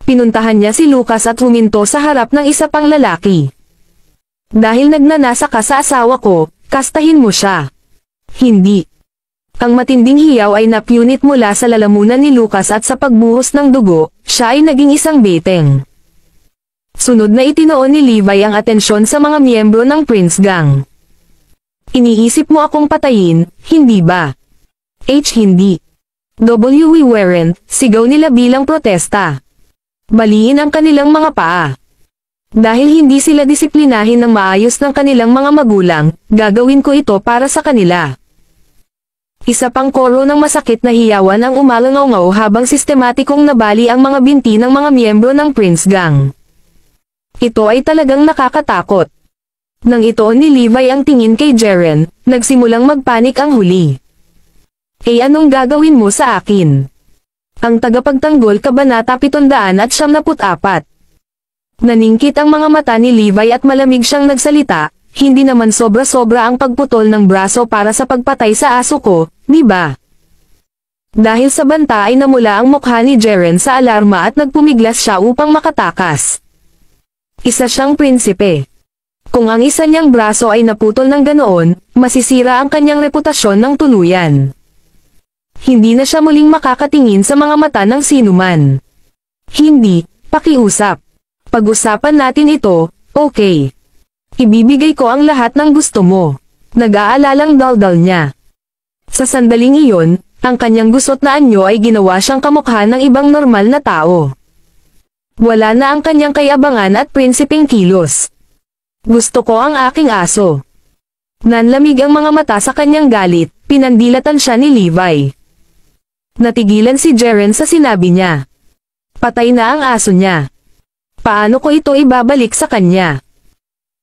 Pinuntahan niya si Lucas at huminto sa harap ng isa pang lalaki. Dahil nagnanasa ka sa asawa ko, kastahin mo siya. Hindi. Ang matinding hiyaw ay napunit mula sa lalamunan ni Lucas at sa pagbuhos ng dugo, siya ay naging isang beteng. Sunod na itinoon ni Levi ang atensyon sa mga miyembro ng Prince Gang. Iniisip mo akong patayin, hindi ba? Hindi. W. Warren, sigaw nila bilang protesta. Baliin ang kanilang mga paa. Dahil hindi sila disiplinahin ng maayos ng kanilang mga magulang, gagawin ko ito para sa kanila. Isa pang koro ng masakit na hiyawan ang umalangaw habang sistematikong nabali ang mga binti ng mga miyembro ng Prince Gang. Ito ay talagang nakakatakot. Nang itoon ni Levi ang tingin kay Jeren, nagsimulang magpanik ang huli. Anong gagawin mo sa akin? Ang tagapagtanggol Kabanata 774. Naningkit ang mga mata ni Levi at malamig siyang nagsalita, hindi naman sobra-sobra ang pagputol ng braso para sa pagpatay sa aso ko, di ba? Dahil sa banta ay namula ang mukha ni Jeren sa alarma at nagpumiglas siya upang makatakas. Isa siyang prinsipe. Kung ang isa niyang braso ay naputol ng ganoon, masisira ang kanyang reputasyon ng tuluyan. Hindi na siya muling makakatingin sa mga mata ng sinuman. Hindi, pakiusap. Pag-usapan natin ito, okay. Ibibigay ko ang lahat ng gusto mo. Nag-aalalang daldal niya. Sa sandaling iyon, ang kanyang gusot na anyo ay ginawa siyang kamukha ng ibang normal na tao. Wala na ang kanyang kayabangan at prinsipeng kilos. Gusto ko ang aking aso. Nanlamig ang mga mata sa kanyang galit, pinandilatan siya ni Levi. Natigilan si Jeren sa sinabi niya. Patay na ang aso niya. Paano ko ito ibabalik sa kanya?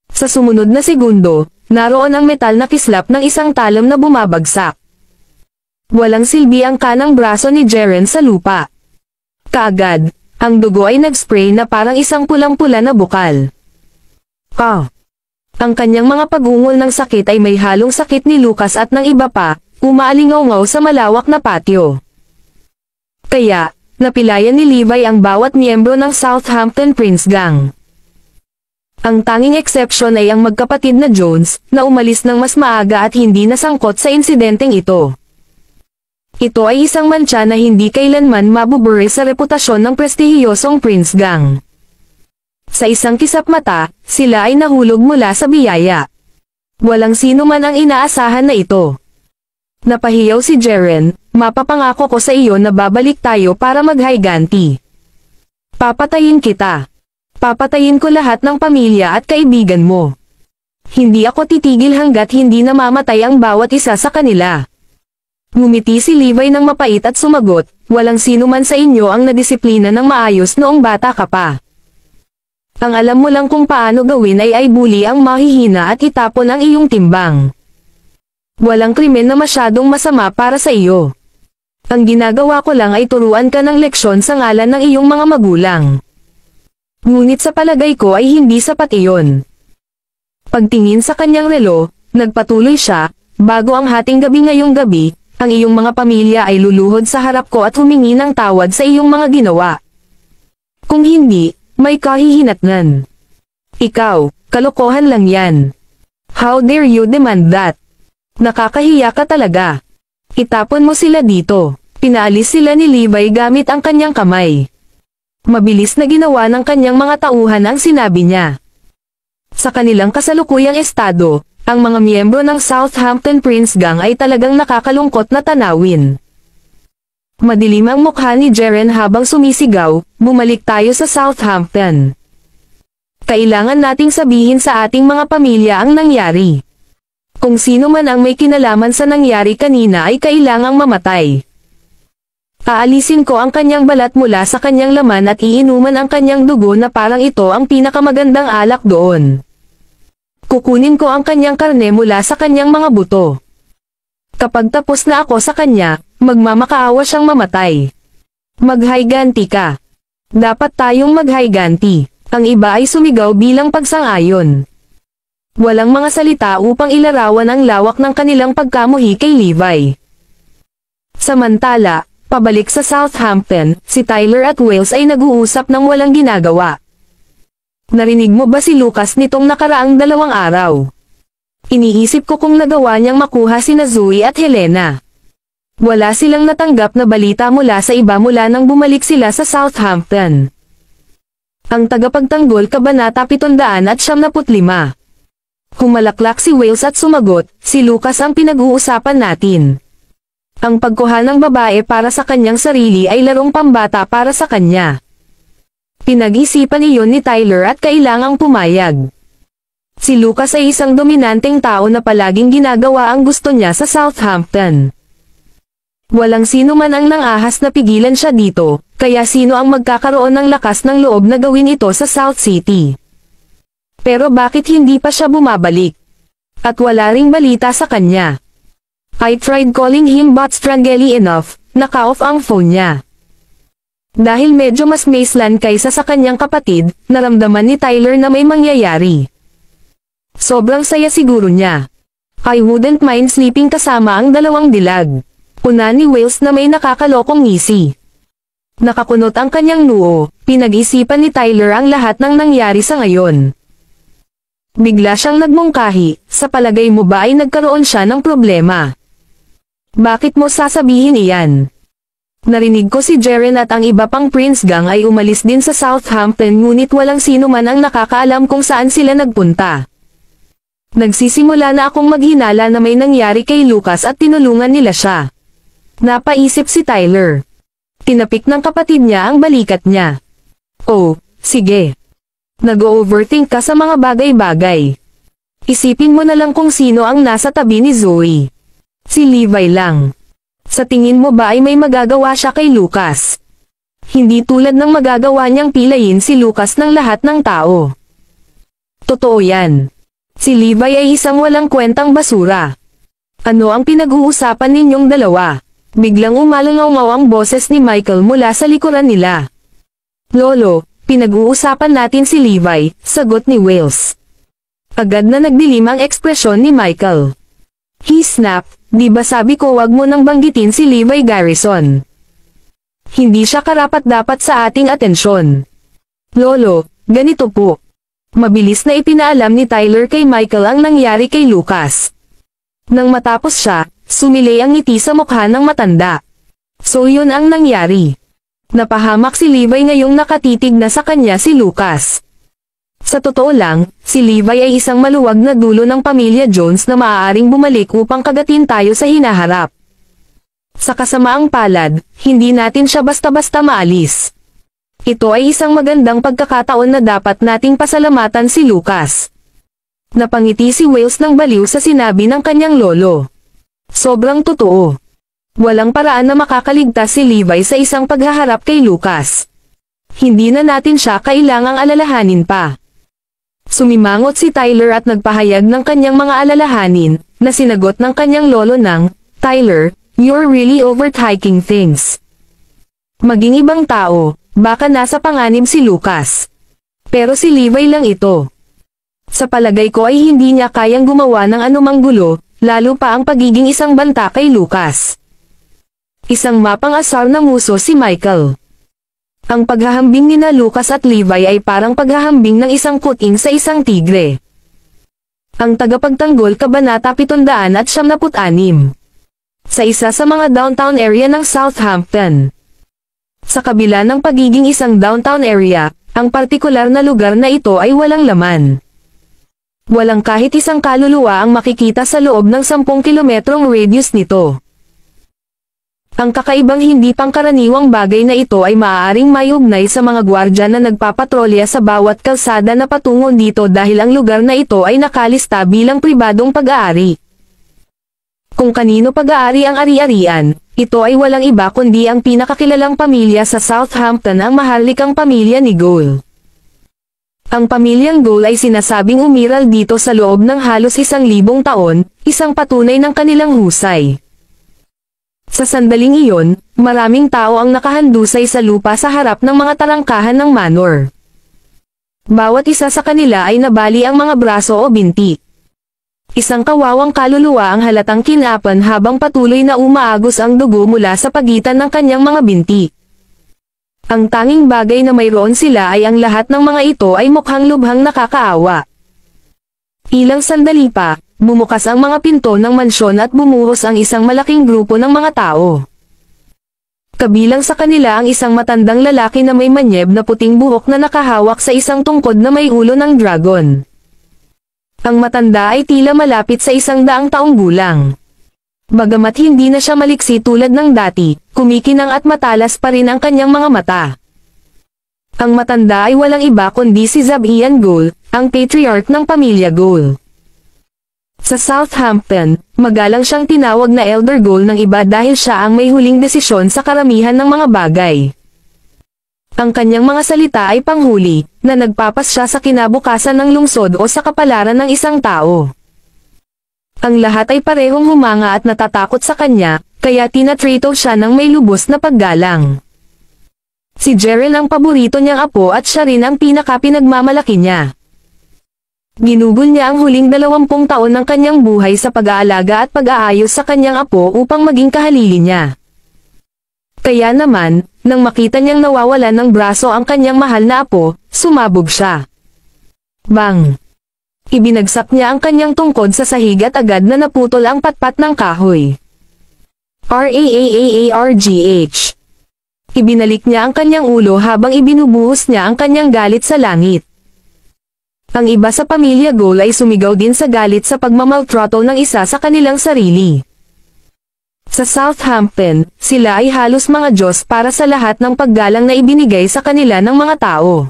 Sa sumunod na segundo, Naroon ang metal na kislap ng isang talam na bumabagsak. Walang silbi ang kanang braso ni Jaren sa lupa. Kaagad, ang dugo ay nag-spray na parang isang pulang-pula na bukal. Ang kanyang mga pagungol ng sakit ay may halong sakit ni Lucas at ng iba pa, umaalingaw-ngaw sa malawak na patio. Kaya, napilayan ni Levi ang bawat miyembro ng Southampton Prince Gang. Ang tanging exception ay ang magkapatid na Jones, na umalis ng mas maaga at hindi nasangkot sa insidenteng ito. Ito ay isang mantsa na hindi kailanman mabuburi sa reputasyon ng prestihiyosong Prince Gang. Sa isang kisap mata, sila ay nahulog mula sa biyaya. Walang sino man ang inaasahan na ito. Napahiyaw si Jaren, mapapangako ko sa iyo na babalik tayo para maghayganti. Papatayin kita. Papatayin ko lahat ng pamilya at kaibigan mo. Hindi ako titigil hanggat hindi namamatay ang bawat isa sa kanila. Ngumiti si Levi ng mapait at sumagot, walang sino man sa inyo ang nadisiplina ng maayos noong bata ka pa. Ang alam mo lang kung paano gawin ay bully ang mahihina at itapon ang iyong timbang. Walang krimen na masyadong masama para sa iyo. Ang ginagawa ko lang ay turuan ka ng leksyon sa ngalan ng iyong mga magulang. Ngunit sa palagay ko ay hindi sapat iyon. Pagtingin sa kanyang relo, nagpatuloy siya, bago ang hating gabi ngayong gabi, ang iyong mga pamilya ay luluhod sa harap ko at humingi ng tawad sa iyong mga ginawa. Kung hindi, may kahihinatnan. Ikaw, kalokohan lang yan. How dare you demand that? Nakakahiya ka talaga. Itapon mo sila dito. Pinaalis sila ni Levi gamit ang kanyang kamay. Mabilis na ginawa ng kanyang mga tauhan ang sinabi niya. Sa kanilang kasalukuyang estado, ang mga miyembro ng Southampton Prince Gang ay talagang nakakalungkot na tanawin. Madilim ang mukha ni Jaren habang sumisigaw, bumalik tayo sa Southampton. Kailangan nating sabihin sa ating mga pamilya ang nangyari. Kung sino man ang may kinalaman sa nangyari kanina ay kailangang mamatay. Aalisin ko ang kanyang balat mula sa kanyang laman at iinuman ang kanyang dugo na parang ito ang pinakamagandang alak doon. Kukunin ko ang kanyang karne mula sa kanyang mga buto. Kapag tapos na ako sa kanya, magmamakaawa siyang mamatay. Maghayganti ka. Dapat tayong maghayganti. Ang iba ay sumigaw bilang pagsang-ayon. Walang mga salita upang ilarawan ang lawak ng kanilang pagkamuhi kay Levi. Samantala, pabalik sa Southampton, si Tyler at Wales ay nag-uusap ng walang ginagawa. Narinig mo ba si Lucas nitong nakaraang 2 araw? Iniisip ko kung nagawa niyang makuha sina Zoe at Helena. Wala silang natanggap na balita mula sa iba mula nang bumalik sila sa Southampton. Ang tagapagtanggol Kabanata 775. Humalaklak si Wales at sumagot, si Lucas ang pinag-uusapan natin. Ang pagkuha ng babae para sa kanyang sarili ay larong pambata para sa kanya. Pinag-isipan iyon ni Tyler at kailangang pumayag. Si Lucas ay isang dominanteng tao na palaging ginagawa ang gusto niya sa Southampton. Walang sino man ang nangahas na pigilan siya dito, kaya sino ang magkakaroon ng lakas ng loob na gawin ito sa South City? Pero bakit hindi pa siya bumabalik? At wala ring balita sa kanya. I tried calling him but strangely enough, naka-off ang phone niya. Dahil medyo mas maislan kaysa sa kanyang kapatid, naramdaman ni Tyler na may mangyayari. Sobrang saya siguro niya. I wouldn't mind sleeping kasama ang 2 dilag. Una ni Wales na may nakakalokong ngisi. Nakakunot ang kanyang noo, pinag-isipan ni Tyler ang lahat ng nangyari sa ngayon. Bigla siyang nagmungkahi, sa palagay mo ba ay nagkaroon siya ng problema? Bakit mo sasabihin iyan? Narinig ko si Jaren at ang iba pang Prince Gang ay umalis din sa Southampton ngunit walang sino man ang nakakaalam kung saan sila nagpunta. Nagsisimula na akong maghinala na may nangyari kay Lucas at tinulungan nila siya. Napaisip si Tyler. Tinapik ng kapatid niya ang balikat niya. Oh, sige. Nag-overthink ka sa mga bagay-bagay. Isipin mo na lang kung sino ang nasa tabi ni Zoe. Si Levi lang. Sa tingin mo ba ay may magagawa siya kay Lucas? Hindi tulad ng magagawa niyang pilayin si Lucas ng lahat ng tao. Totoo yan. Si Levi ay isang walang kwentang basura. Ano ang pinag-uusapan ninyong dalawa? Biglang umalangaw ang boses ni Michael mula sa likuran nila. Lolo, pinag-uusapan natin si Levi, sagot ni Wales. Agad na nagdilim ang ekspresyon ni Michael. He snapped, di ba sabi ko wag mo nang banggitin si Levi Garrison? Hindi siya karapat-dapat sa ating atensyon. Lolo, ganito po. Mabilis na ipinaalam ni Tyler kay Michael ang nangyari kay Lucas. Nang matapos siya, sumilay ang ngiti sa mukha ng matanda. So yun ang nangyari. Napahamak si Levi ngayong nakatitig na sa kanya si Lucas. Sa totoo lang, si Levi ay isang maluwag na dulo ng pamilya Jones na maaaring bumalik upang kagatin tayo sa hinaharap. Sa kasamaang palad, hindi natin siya basta-basta maalis. Ito ay isang magandang pagkakataon na dapat nating pasalamatan si Lucas. Napangiti si Wales ng baliw sa sinabi ng kanyang lolo. Sobrang totoo. Walang paraan na makakaligtas si Levi sa isang paghaharap kay Lucas. Hindi na natin siya kailangang alalahanin pa. Sumimangot si Tyler at nagpahayag ng kanyang mga alalahanin, na sinagot ng kanyang lolo ng, Tyler, you're really overthinking things. Maging ibang tao, baka nasa panganib si Lucas. Pero si Levi lang ito. Sa palagay ko ay hindi niya kayang gumawa ng anumang gulo, lalo pa ang pagiging isang banta kay Lucas. Isang mapang-asar na muso si Michael. Ang paghahambing nina Lucas at Levi ay parang paghahambing ng isang kuting sa isang tigre. Ang tagapagtanggol Kabanata 776. Sa isa sa mga downtown area ng Southampton. Sa kabila ng pagiging isang downtown area, ang partikular na lugar na ito ay walang laman. Walang kahit isang kaluluwa ang makikita sa loob ng 10 kilometrong radius nito. Ang kakaibang hindi pangkaraniwang bagay na ito ay maaaring mayugnay sa mga gwardya na nagpapatrolya sa bawat kalsada na patungo dito dahil ang lugar na ito ay nakalista bilang pribadong pag-aari. Kung kanino pag-aari ang ari-arian, ito ay walang iba kundi ang pinakakilalang pamilya sa Southampton, ang maharlikang pamilya ni Gould. Ang pamilyang Gould ay sinasabing umiral dito sa loob ng halos 1,000 taon, isang patunay ng kanilang husay. Sa sandaling iyon, maraming tao ang nakahandusay sa lupa sa harap ng mga tarangkahan ng manor. Bawat isa sa kanila ay nabali ang mga braso o binti. Isang kawawang kaluluwa ang halatang kinapan habang patuloy na umaagos ang dugo mula sa pagitan ng kanyang mga binti. Ang tanging bagay na mayroon sila ay ang lahat ng mga ito ay mukhang lubhang nakakaawa. Ilang sandali pa, bumukas ang mga pinto ng mansyon at bumuhos ang isang malaking grupo ng mga tao. Kabilang sa kanila ang isang matandang lalaki na may manyeb na puting buhok na nakahawak sa isang tungkod na may ulo ng dragon. Ang matanda ay tila malapit sa 100 taong gulang. Bagamat hindi na siya maliksi tulad ng dati, kumikinang at matalas pa rin ang kanyang mga mata. Ang matanda ay walang iba kundi si Zab Ian Gould, ang patriarch ng pamilya Gould. Sa Southampton, magalang siyang tinawag na Elder Gould ng iba dahil siya ang may huling desisyon sa karamihan ng mga bagay. Ang kanyang mga salita ay panghuli, na nagpapas siya sa kinabukasan ng lungsod o sa kapalaran ng isang tao. Ang lahat ay parehong humanga at natatakot sa kanya, kaya tinatrito siya ng may lubos na paggalang. Si Jerry ang paborito niyang apo at siya rin ang pinaka-pinagmamalaki niya. Ginugol niya ang huling 20 taon ng kanyang buhay sa pag-aalaga at pag-aayos sa kanyang apo upang maging kahalili niya. Kaya naman, nang makita niyang nawawalan ng braso ang kanyang mahal na apo, sumabog siya. Bang! Ibinagsak niya ang kanyang tungkod sa sahig at agad na naputol ang patpat ng kahoy. RAAAARGH. Ibinalik niya ang kanyang ulo habang ibinubuhos niya ang kanyang galit sa langit. Ang iba sa pamilya Gould ay sumigaw din sa galit sa pagmamaltrato ng isa sa kanilang sarili. Sa Southampton, sila ay halos mga Diyos para sa lahat ng paggalang na ibinigay sa kanila ng mga tao.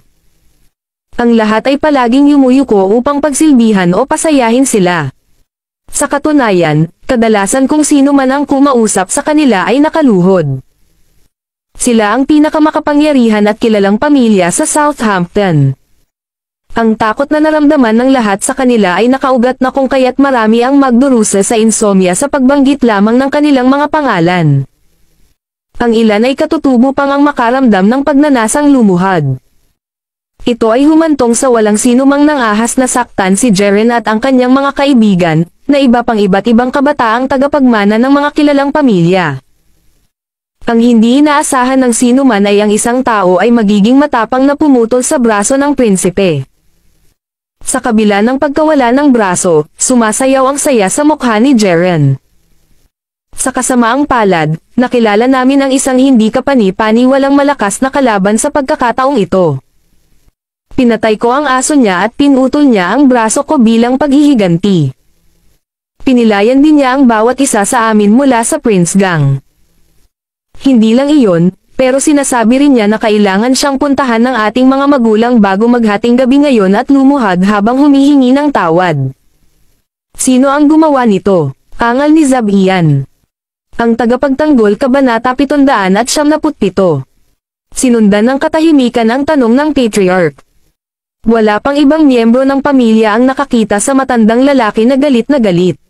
Ang lahat ay palaging yumuyuko upang pagsilbihan o pasayahin sila. Sa katunayan, kadalasan kung sino man ang kumausap sa kanila ay nakaluhod. Sila ang pinakamakapangyarihan at kilalang pamilya sa Southampton. Ang takot na naramdaman ng lahat sa kanila ay nakaugat na kung kaya't marami ang magdurusa sa insomnia sa pagbanggit lamang ng kanilang mga pangalan. Ang ilan ay katutubo pang ang makaramdam ng pagnanasang lumuhad. Ito ay humantong sa walang sinumang nangahas na saktan si Jeren at ang kanyang mga kaibigan, na iba pang iba't ibang kabataang tagapagmana ng mga kilalang pamilya. Ang hindi inaasahan ng sinuman ay ang isang tao ay magiging matapang na pumutol sa braso ng prinsipe. Sa kabila ng pagkawala ng braso, sumasayaw ang saya sa mukha ni Jeren. Sa kasamaang palad, nakilala namin ang isang hindi kapani-paniwalang malakas na kalaban sa pagkakataong ito. Pinatay ko ang aso niya at pinutol niya ang braso ko bilang paghihiganti. Pinilayan din niya ang bawat isa sa amin mula sa Prince Gang. Hindi lang iyon, pero sinasabi rin niya na kailangan siyang puntahan ng ating mga magulang bago maghating gabi ngayon at lumuhad habang humihingi ng tawad. Sino ang gumawa nito? Angal ni Zabian. Ang tagapagtanggol Kabanata 777. Sinundan ng katahimikan ang tanong ng Patriarch. Wala pang ibang miyembro ng pamilya ang nakakita sa matandang lalaki na galit na galit.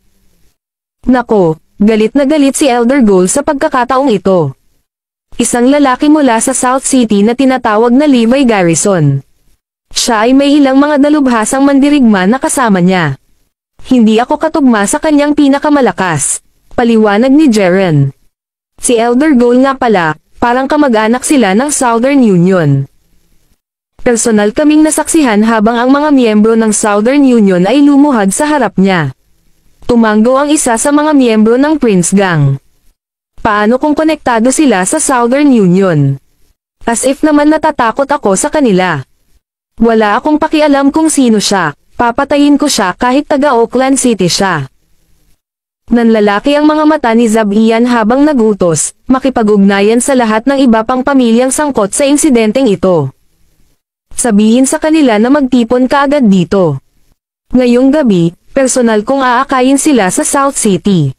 Nako, galit na galit si Elder Gold sa pagkakataong ito. Isang lalaki mula sa South City na tinatawag na Levi Garrison. Siya ay may ilang mga dalubhasang mandirigma na kasama niya. Hindi ako katugma sa kanyang pinakamalakas. Paliwanag ni Jeren. Si Elder Gold nga pala, parang kamag-anak sila ng Southern Union. Personal kaming nasaksihan habang ang mga miyembro ng Southern Union ay lumuhad sa harap niya. Tumanggo ang isa sa mga miyembro ng Prince Gang. Paano kung konektado sila sa Southern Union? As if naman natatakot ako sa kanila. Wala akong pakialam kung sino siya, papatayin ko siya kahit taga Oakland City siya. Nanlalaki ang mga mata ni Zabian habang nagutos, makipag-ugnayan sa lahat ng iba pang pamilyang sangkot sa insidenteng ito. Sabihin sa kanila na magtipon kaagad dito. Ngayong gabi, personal kong aakayin sila sa South City.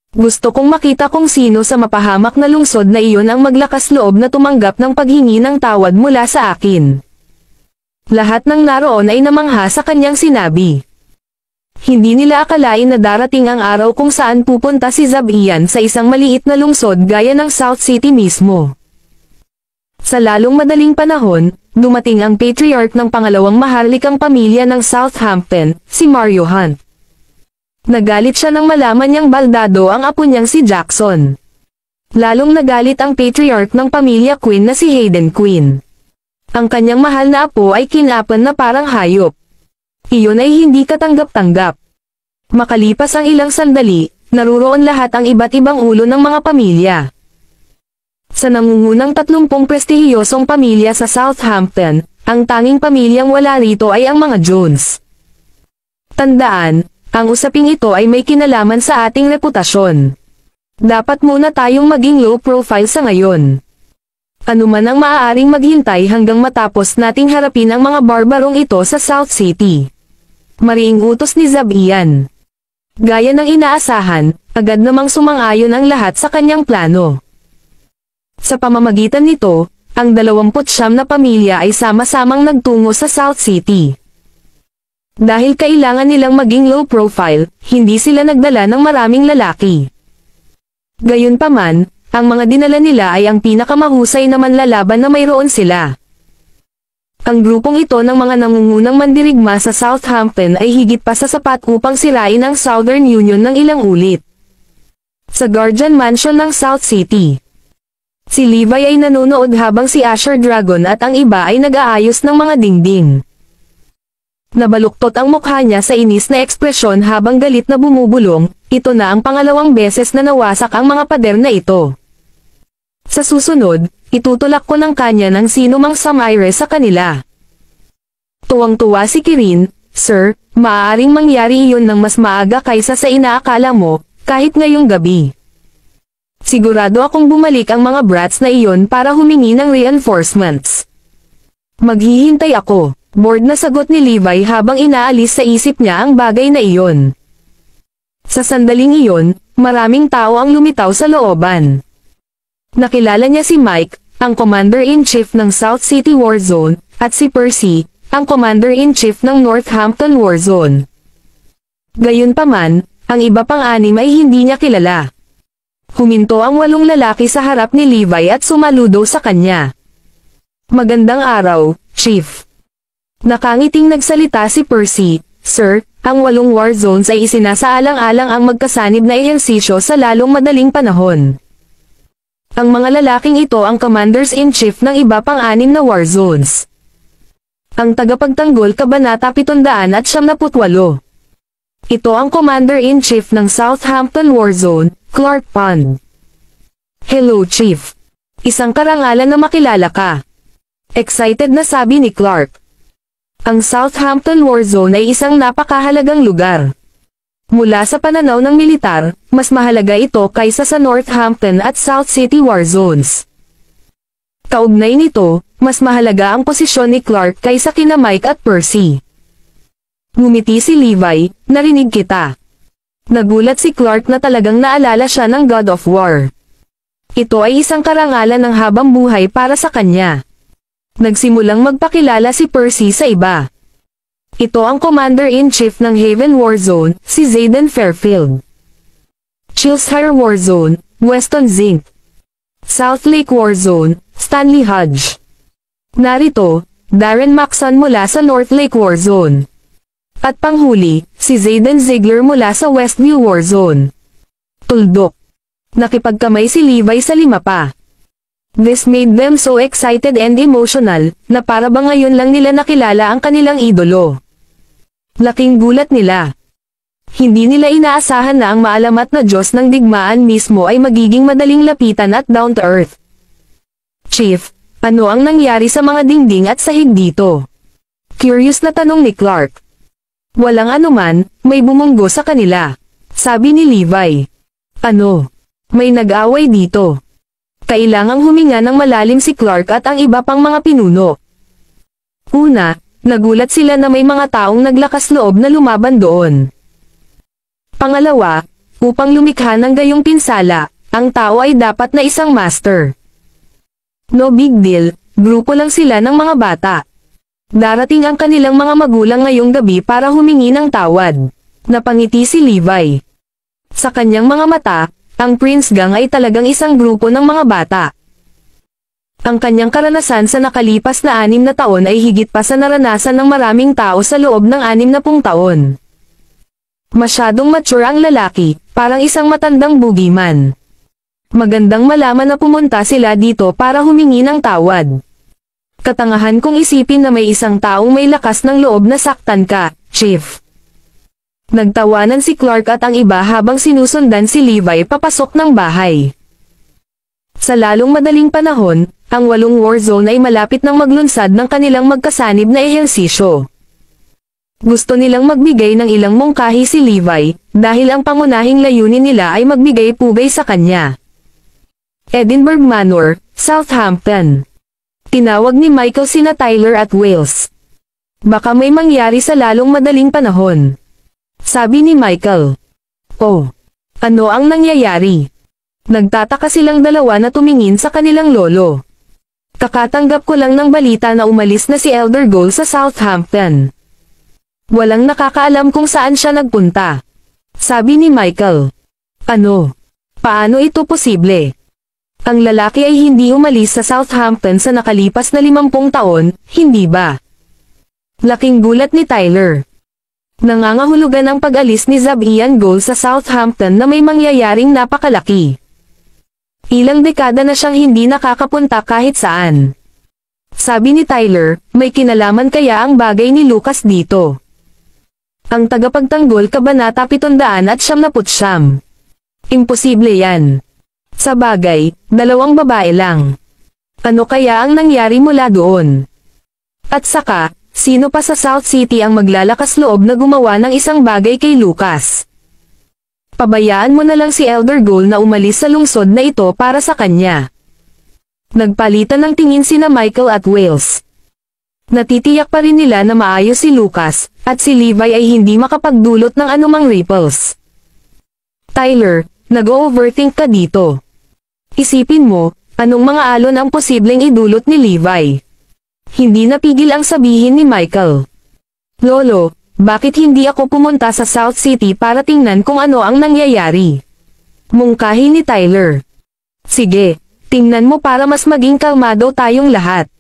Gusto kong makita kung sino sa mapahamak na lungsod na iyon ang maglakas loob na tumanggap ng paghingi ng tawad mula sa akin. Lahat ng naroon ay namangha sa kanyang sinabi. Hindi nila akalain na darating ang araw kung saan pupunta si Zabian sa isang maliit na lungsod gaya ng South City mismo. Sa lalong madaling panahon, dumating ang patriarch ng pangalawang maharlikang pamilya ng Southampton, si Mario Hunt. Nagalit siya nang malaman niyang baldado ang apo niyang si Jackson. Lalong nagalit ang patriarch ng pamilya Queen na si Hayden Queen. Ang kanyang mahal na apo ay kinapan na parang hayop. Iyon ay hindi katanggap-tanggap. Makalipas ang ilang sandali, naruroon lahat ang iba't ibang ulo ng mga pamilya. Sa nangungunang 30 prestihiyosong pamilya sa Southampton, ang tanging pamilyang wala rito ay ang mga Jones. Tandaan, ang usaping ito ay may kinalaman sa ating reputasyon. Dapat muna tayong maging low profile sa ngayon. Ano man ang maaaring maghintay hanggang matapos nating harapin ang mga barbarong ito sa South City. Mariing utos ni Zabian. Gaya ng inaasahan, agad namang sumang-ayon ang lahat sa kanyang plano. Sa pamamagitan nito, ang 29 na pamilya ay sama-samang nagtungo sa South City. Dahil kailangan nilang maging low profile, hindi sila nagdala ng maraming lalaki. Gayunpaman, ang mga dinala nila ay ang pinakamahusay na manlalaban na mayroon sila. Ang grupong ito ng mga nangungunang mandirigma sa Southampton ay higit pa sa sapat upang sirain ang Southern Union ng ilang ulit. Sa Guardian Mansion ng South City, si Levi ay nanonood habang si Asher Dragon at ang iba ay nag-aayos ng mga dingding. Nabaluktot ang mukha niya sa inis na ekspresyon habang galit na bumubulong, ito na ang pangalawang beses na nawasak ang mga pader na ito. Sa susunod, itutulak ko ng kanya ng sinumang samaire sa kanila. Tuwang-tuwa si Kirin, Sir, maaaring mangyari iyon ng mas maaga kaysa sa inaakala mo, kahit ngayong gabi. Sigurado akong bumalik ang mga brats na iyon para humingi ng reinforcements. Maghihintay ako. Bored na sagot ni Levi habang inaalis sa isip niya ang bagay na iyon. Sa sandaling iyon, maraming tao ang lumitaw sa looban. Nakilala niya si Mike, ang Commander-in-Chief ng South City War Zone, at si Percy, ang Commander-in-Chief ng Northampton Warzone. Gayunpaman, ang iba pang anim ay hindi niya kilala. Huminto ang 8 lalaki sa harap ni Levi at sumaludo sa kanya. Magandang araw, Chief. Nakangiting nagsalita si Percy. Sir, ang 8 war zones ay isinasaalang-alang ang magkasanib na ehersisyo sa lalong madaling panahon. Ang mga lalaking ito ang commanders-in-chief ng iba pang 6 na war zones. Ang tagapagtanggol Kabanata 778. Ito ang commander-in-chief ng Southampton War Zone, Clark Pond. Hello Chief. Isang karangalan na makilala ka. Excited na sabi ni Clark. Ang Southampton War Zone ay isang napakahalagang lugar. Mula sa pananaw ng militar, mas mahalaga ito kaysa sa Northampton at South City War Zones. Kaugnay nito, mas mahalaga ang posisyon ni Clark kaysa kina Mike at Percy. Ngumiti si Levi, narinig kita. Nagulat si Clark na talagang naalala siya ng God of War. Ito ay isang karangalan ng habang buhay para sa kanya. Nagsimulang magpakilala si Percy sa iba. Ito ang Commander-in-Chief ng Haven War Zone, si Zayden Fairfield. Chilshire War Zone, Weston Zink. South Lake War Zone, Stanley Hodge. Narito, Darren Maxon mula sa North Lake War Zone. At panghuli, si Zayden Ziegler mula sa Westview War Zone. Tuldok. Nakipagkamay si Levi sa 5 pa. This made them so excited and emotional, na para ba ngayon lang nila nakilala ang kanilang idolo. Laking gulat nila. Hindi nila inaasahan na ang maalamat na Diyos ng digmaan mismo ay magiging madaling lapitan at down to earth. Chief, ano ang nangyari sa mga dingding at sahig dito? Curious na tanong ni Clark. Walang anuman, may bumunggo sa kanila. Sabi ni Levi. Ano? May nag-away dito. Kailangang huminga ng malalim si Clark at ang iba pang mga pinuno. Una, nagulat sila na may mga taong naglakas loob na lumaban doon. Pangalawa, upang lumikha ng gayong pinsala, ang tao ay dapat na isang master. No big deal, grupo lang sila ng mga bata. Darating ang kanilang mga magulang ngayong gabi para humingi ng tawad. Napangiti si Levi. Sa kanyang mga mata, ang Prince Gang ay talagang isang grupo ng mga bata. Ang kanyang karanasan sa nakalipas na 6 na taon ay higit pa sa naranasan ng maraming tao sa loob ng 60 taon. Masyadong mature ang lalaki, parang isang matandang boogeyman. Magandang malaman na pumunta sila dito para humingi ng tawad. Katangahan kong isipin na may isang taong may lakas ng loob na saktan ka, Chief. Nagtawanan si Clark at ang iba habang sinusundan si Levi papasok ng bahay. Sa lalong madaling panahon, ang 8 war zone ay malapit ng maglunsad ng kanilang magkasanib na ehersisyo. Gusto nilang magbigay ng ilang mungkahi si Levi, dahil ang pangunahing layunin nila ay magbigay pugay sa kanya. Edinburgh Manor, Southampton. Tinawag ni Michael sina Tyler at Wales. Baka may mangyari sa lalong madaling panahon. Sabi ni Michael. Oh, ano ang nangyayari? Nagtataka silang dalawa na tumingin sa kanilang lolo. Kakatanggap ko lang ng balita na umalis na si Elder Gold sa Southampton. Walang nakakaalam kung saan siya nagpunta. Sabi ni Michael. Ano? Paano ito posible? Ang lalaki ay hindi umalis sa Southampton sa nakalipas na 50 taon, hindi ba? Laking gulat ni Tyler. Nangangahulugan ang pag-alis ni Zab Ian Gold sa Southampton na may mangyayaring napakalaki. Ilang dekada na siyang hindi nakakapunta kahit saan. Sabi ni Tyler, may kinalaman kaya ang bagay ni Lucas dito. Ang tagapagtanggol Kabanata 779. Imposible yan. Sa bagay, 2 babae lang. Ano kaya ang nangyari mula doon? At saka, sino pa sa South City ang maglalakas loob na gumawa ng isang bagay kay Lucas? Pabayaan mo na lang si Elder Gold na umalis sa lungsod na ito para sa kanya. Nagpalitan ng tingin sina Michael at Wales. Natitiyak pa rin nila na maayos si Lucas, at si Levi ay hindi makapagdulot ng anumang ripples. Tyler, nag-overthink ka dito. Isipin mo, anong mga alon ang posibleng idulot ni Levi? Hindi napigil ang sabihin ni Michael. Lolo, bakit hindi ako pumunta sa South City para tingnan kung ano ang nangyayari? Mungkahi ni Tyler. Sige, tingnan mo para mas maging kalmado tayong lahat.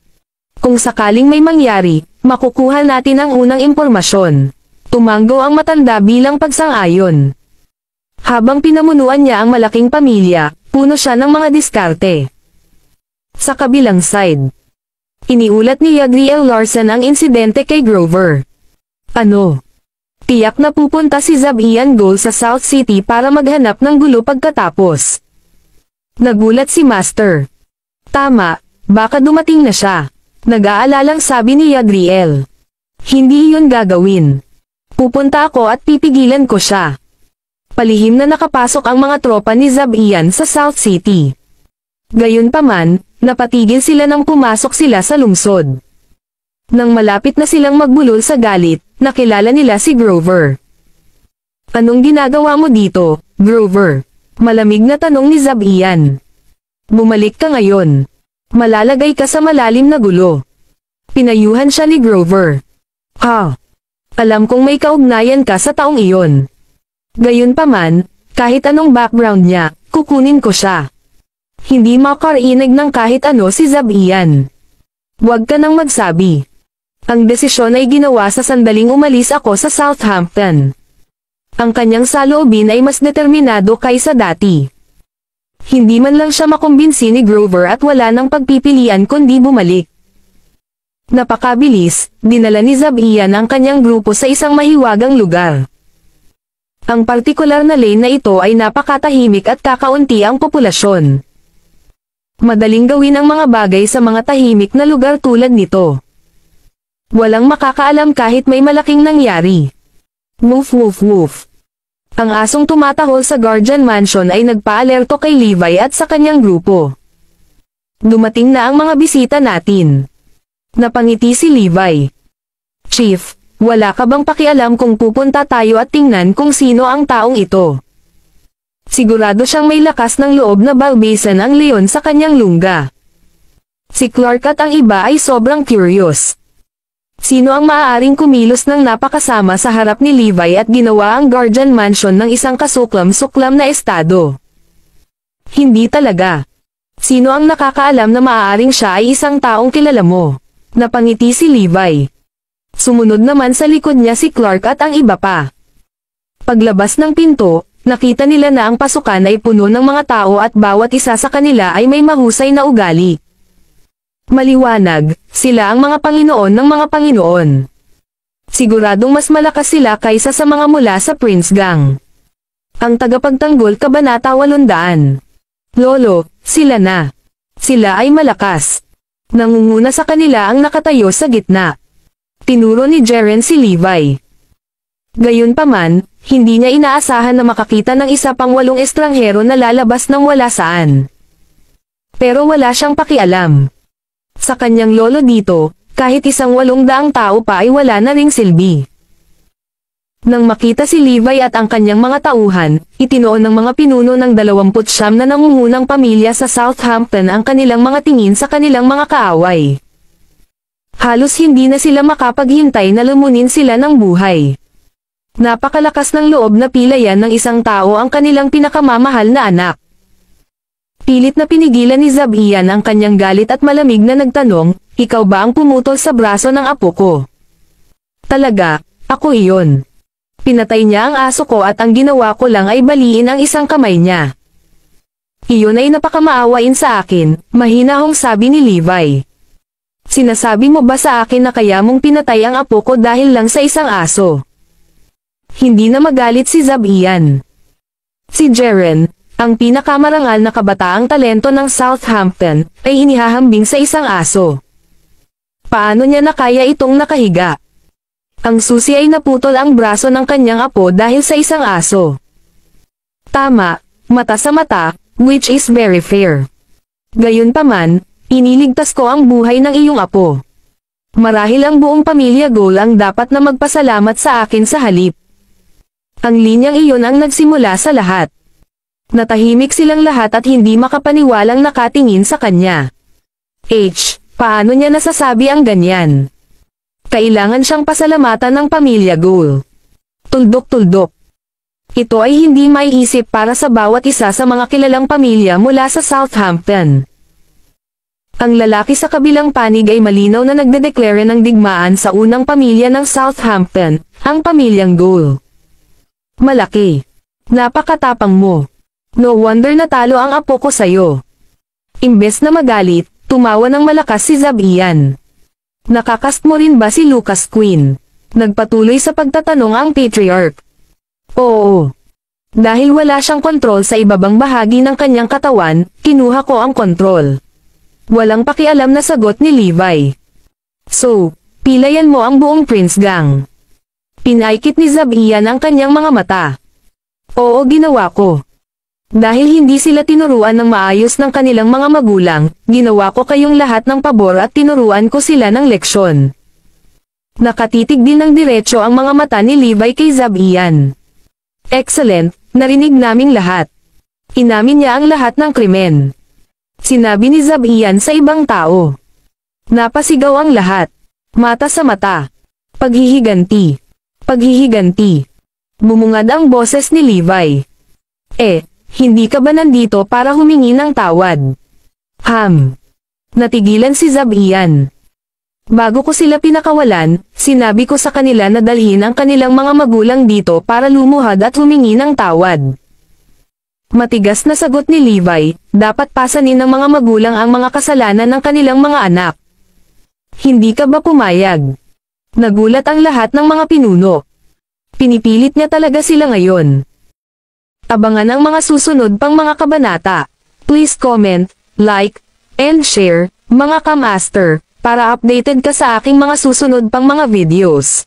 Kung sakaling may mangyari, makukuha natin ang unang impormasyon. Tumanggo ang matanda bilang pagsang-ayon. Habang pinamunuan niya ang malaking pamilya, puno siya ng mga diskarte. Sa kabilang side, iniulat ni Yagriel Larson ang insidente kay Grover. Ano? Tiyak na pupunta si Zabian Gold sa South City para maghanap ng gulo pagkatapos. Nagulat si Master. Tama, baka dumating na siya. Nag-aalalang sabi ni Yagriel. Hindi yun gagawin. Pupunta ako at pipigilan ko siya. Palihim na nakapasok ang mga tropa ni Zabian sa South City. Gayunpaman, napatigil sila nang pumasok sila sa lungsod. Nang malapit na silang magbulol sa galit, nakilala nila si Grover. Anong ginagawa mo dito, Grover? Malamig na tanong ni Zabian. Bumalik ka ngayon. Malalagay ka sa malalim na gulo. Pinayuhan siya ni Grover. Ha? Alam kong may kaugnayan ka sa taong iyon. Gayunpaman, kahit anong background niya, kukunin ko siya. Hindi makarinig ng kahit ano si Zabian. Huwag ka nang magsabi. Ang desisyon ay ginawa sa sandaling umalis ako sa Southampton. Ang kanyang saloobin ay mas determinado kaysa dati. Hindi man lang siya makumbinsi ni Grover at wala nang pagpipilian kundi bumalik. Napakabilis, dinala ni Zabian ang kanyang grupo sa isang mahiwagang lugar. Ang partikular na lane na ito ay napakatahimik at kakaunti ang populasyon. Madaling gawin ang mga bagay sa mga tahimik na lugar tulad nito. Walang makakaalam kahit may malaking nangyari. Woof woof woof. Ang asong tumatahol sa Guardian Mansion ay nagpaalerto kay Levi at sa kanyang grupo. Dumating na ang mga bisita natin. Napangiti si Levi. Chief, wala ka bang pakialam kung pupunta tayo at tingnan kung sino ang taong ito? Sigurado siyang may lakas ng loob na balbesan ang leon sa kanyang lungga. Si Clark at ang iba ay sobrang curious. Sino ang maaaring kumilos ng napakasama sa harap ni Levi at ginawa ang Guardian Mansion ng isang kasuklam-suklam na estado? Hindi talaga. Sino ang nakakaalam na maaaring siya ay isang taong kilala mo? Napangiti si Levi. Sumunod naman sa likod niya si Clark at ang iba pa. Paglabas ng pinto, nakita nila na ang pasukan ay puno ng mga tao at bawat isa sa kanila ay may mahusay na ugali. Maliwanag, sila ang mga Panginoon ng mga Panginoon. Siguradong mas malakas sila kaysa sa mga mula sa Prince Gang. Ang tagapagtanggol Kabanata 800. Lolo, sila na. Sila ay malakas. Nangunguna sa kanila ang nakatayo sa gitna. Tinuro ni Jeren si Levi. Gayunpaman, hindi niya inaasahan na makakita ng isa pang 8 estranghero na lalabas ng wala saan. Pero wala siyang pakialam. Sa kanyang lolo dito, kahit isang 800 tao pa ay wala na ring silbi. Nang makita si Levi at ang kanyang mga tauhan, itinoon ng mga pinuno ng 29 na nangungunang pamilya sa Southampton ang kanilang mga tingin sa kanilang mga kaaway. Halos hindi na sila makapaghintay na lumunin sila ng buhay. Napakalakas ng loob na pilayan ng isang tao ang kanilang pinakamamahal na anak. Pilit na pinigilan ni Zabian ang kanyang galit at malamig na nagtanong, ikaw ba ang pumutol sa braso ng apo ko? Talaga, ako iyon. Pinatay niya ang aso ko at ang ginawa ko lang ay baliin ang isang kamay niya. Iyon ay napakamaawain sa akin, mahinahong sabi ni Levi. Sinasabi mo ba sa akin na kaya mong pinatay ang apo ko dahil lang sa isang aso? Hindi na magalit si Zabian. Si Jeren, ang pinakamarangal na kabataang talento ng Southampton, ay inihahambing sa isang aso. Paano niya na kaya itong nakahiga? Ang susi ay naputol ang braso ng kanyang apo dahil sa isang aso. Tama, mata sa mata, which is very fair. Gayunpaman, iniligtas ko ang buhay ng iyong apo. Marahil ang buong pamilya Gold ang dapat na magpasalamat sa akin sa halip. Ang linyang iyon ang nagsimula sa lahat. Natahimik silang lahat at hindi makapaniwalang nakatingin sa kanya. Paano niya nasasabi ang ganyan? Kailangan siyang pasalamatan ng pamilya Goal. Tuldok-tuldok. Ito ay hindi maiisip para sa bawat isa sa mga kilalang pamilya mula sa Southampton. Ang lalaki sa kabilang panig ay malinaw na nagdedeklara ng digmaan sa unang pamilya ng Southampton, ang pamilyang Goal. Malaki. Napakatapang mo. No wonder natalo ang apo ko sa'yo. Imbes na magalit, tumawa ng malakas si Zabian. Nakakast mo rin ba si Lucas Queen? Nagpatuloy sa pagtatanong ang patriarch. Oo. Dahil wala siyang kontrol sa ibabang bahagi ng kanyang katawan, kinuha ko ang kontrol. Walang pakialam na sagot ni Levi. So, pilayan mo ang buong Prince Gang. Pinaikit ni Zabian ang kanyang mga mata. Oo, ginawa ko. Dahil hindi sila tinuruan ng maayos ng kanilang mga magulang, ginawa ko kayong lahat ng pabor at tinuruan ko sila ng leksyon. Nakatitig din ng diretso ang mga mata ni Levi kay Zabian. Excellent, narinig naming lahat. Inamin niya ang lahat ng krimen. Sinabi ni Zabian sa ibang tao. Napasigaw ang lahat. Mata sa mata. Paghihiganti. Paghihiganti. Bumungad ang boses ni Levi. Hindi ka ba nandito para humingi ng tawad? Natigilan si Zabian. Bago ko sila pinakawalan, sinabi ko sa kanila na dalhin ang kanilang mga magulang dito para lumuhad at humingi ng tawad. Matigas na sagot ni Levi, dapat pasanin ng mga magulang ang mga kasalanan ng kanilang mga anak. Hindi ka ba pumayag? Nagulat ang lahat ng mga pinuno. Pinipilit niya talaga sila ngayon. Abangan ang mga susunod pang mga kabanata. Please comment, like, and share, mga ka-master, para updated ka sa aking mga susunod pang mga videos.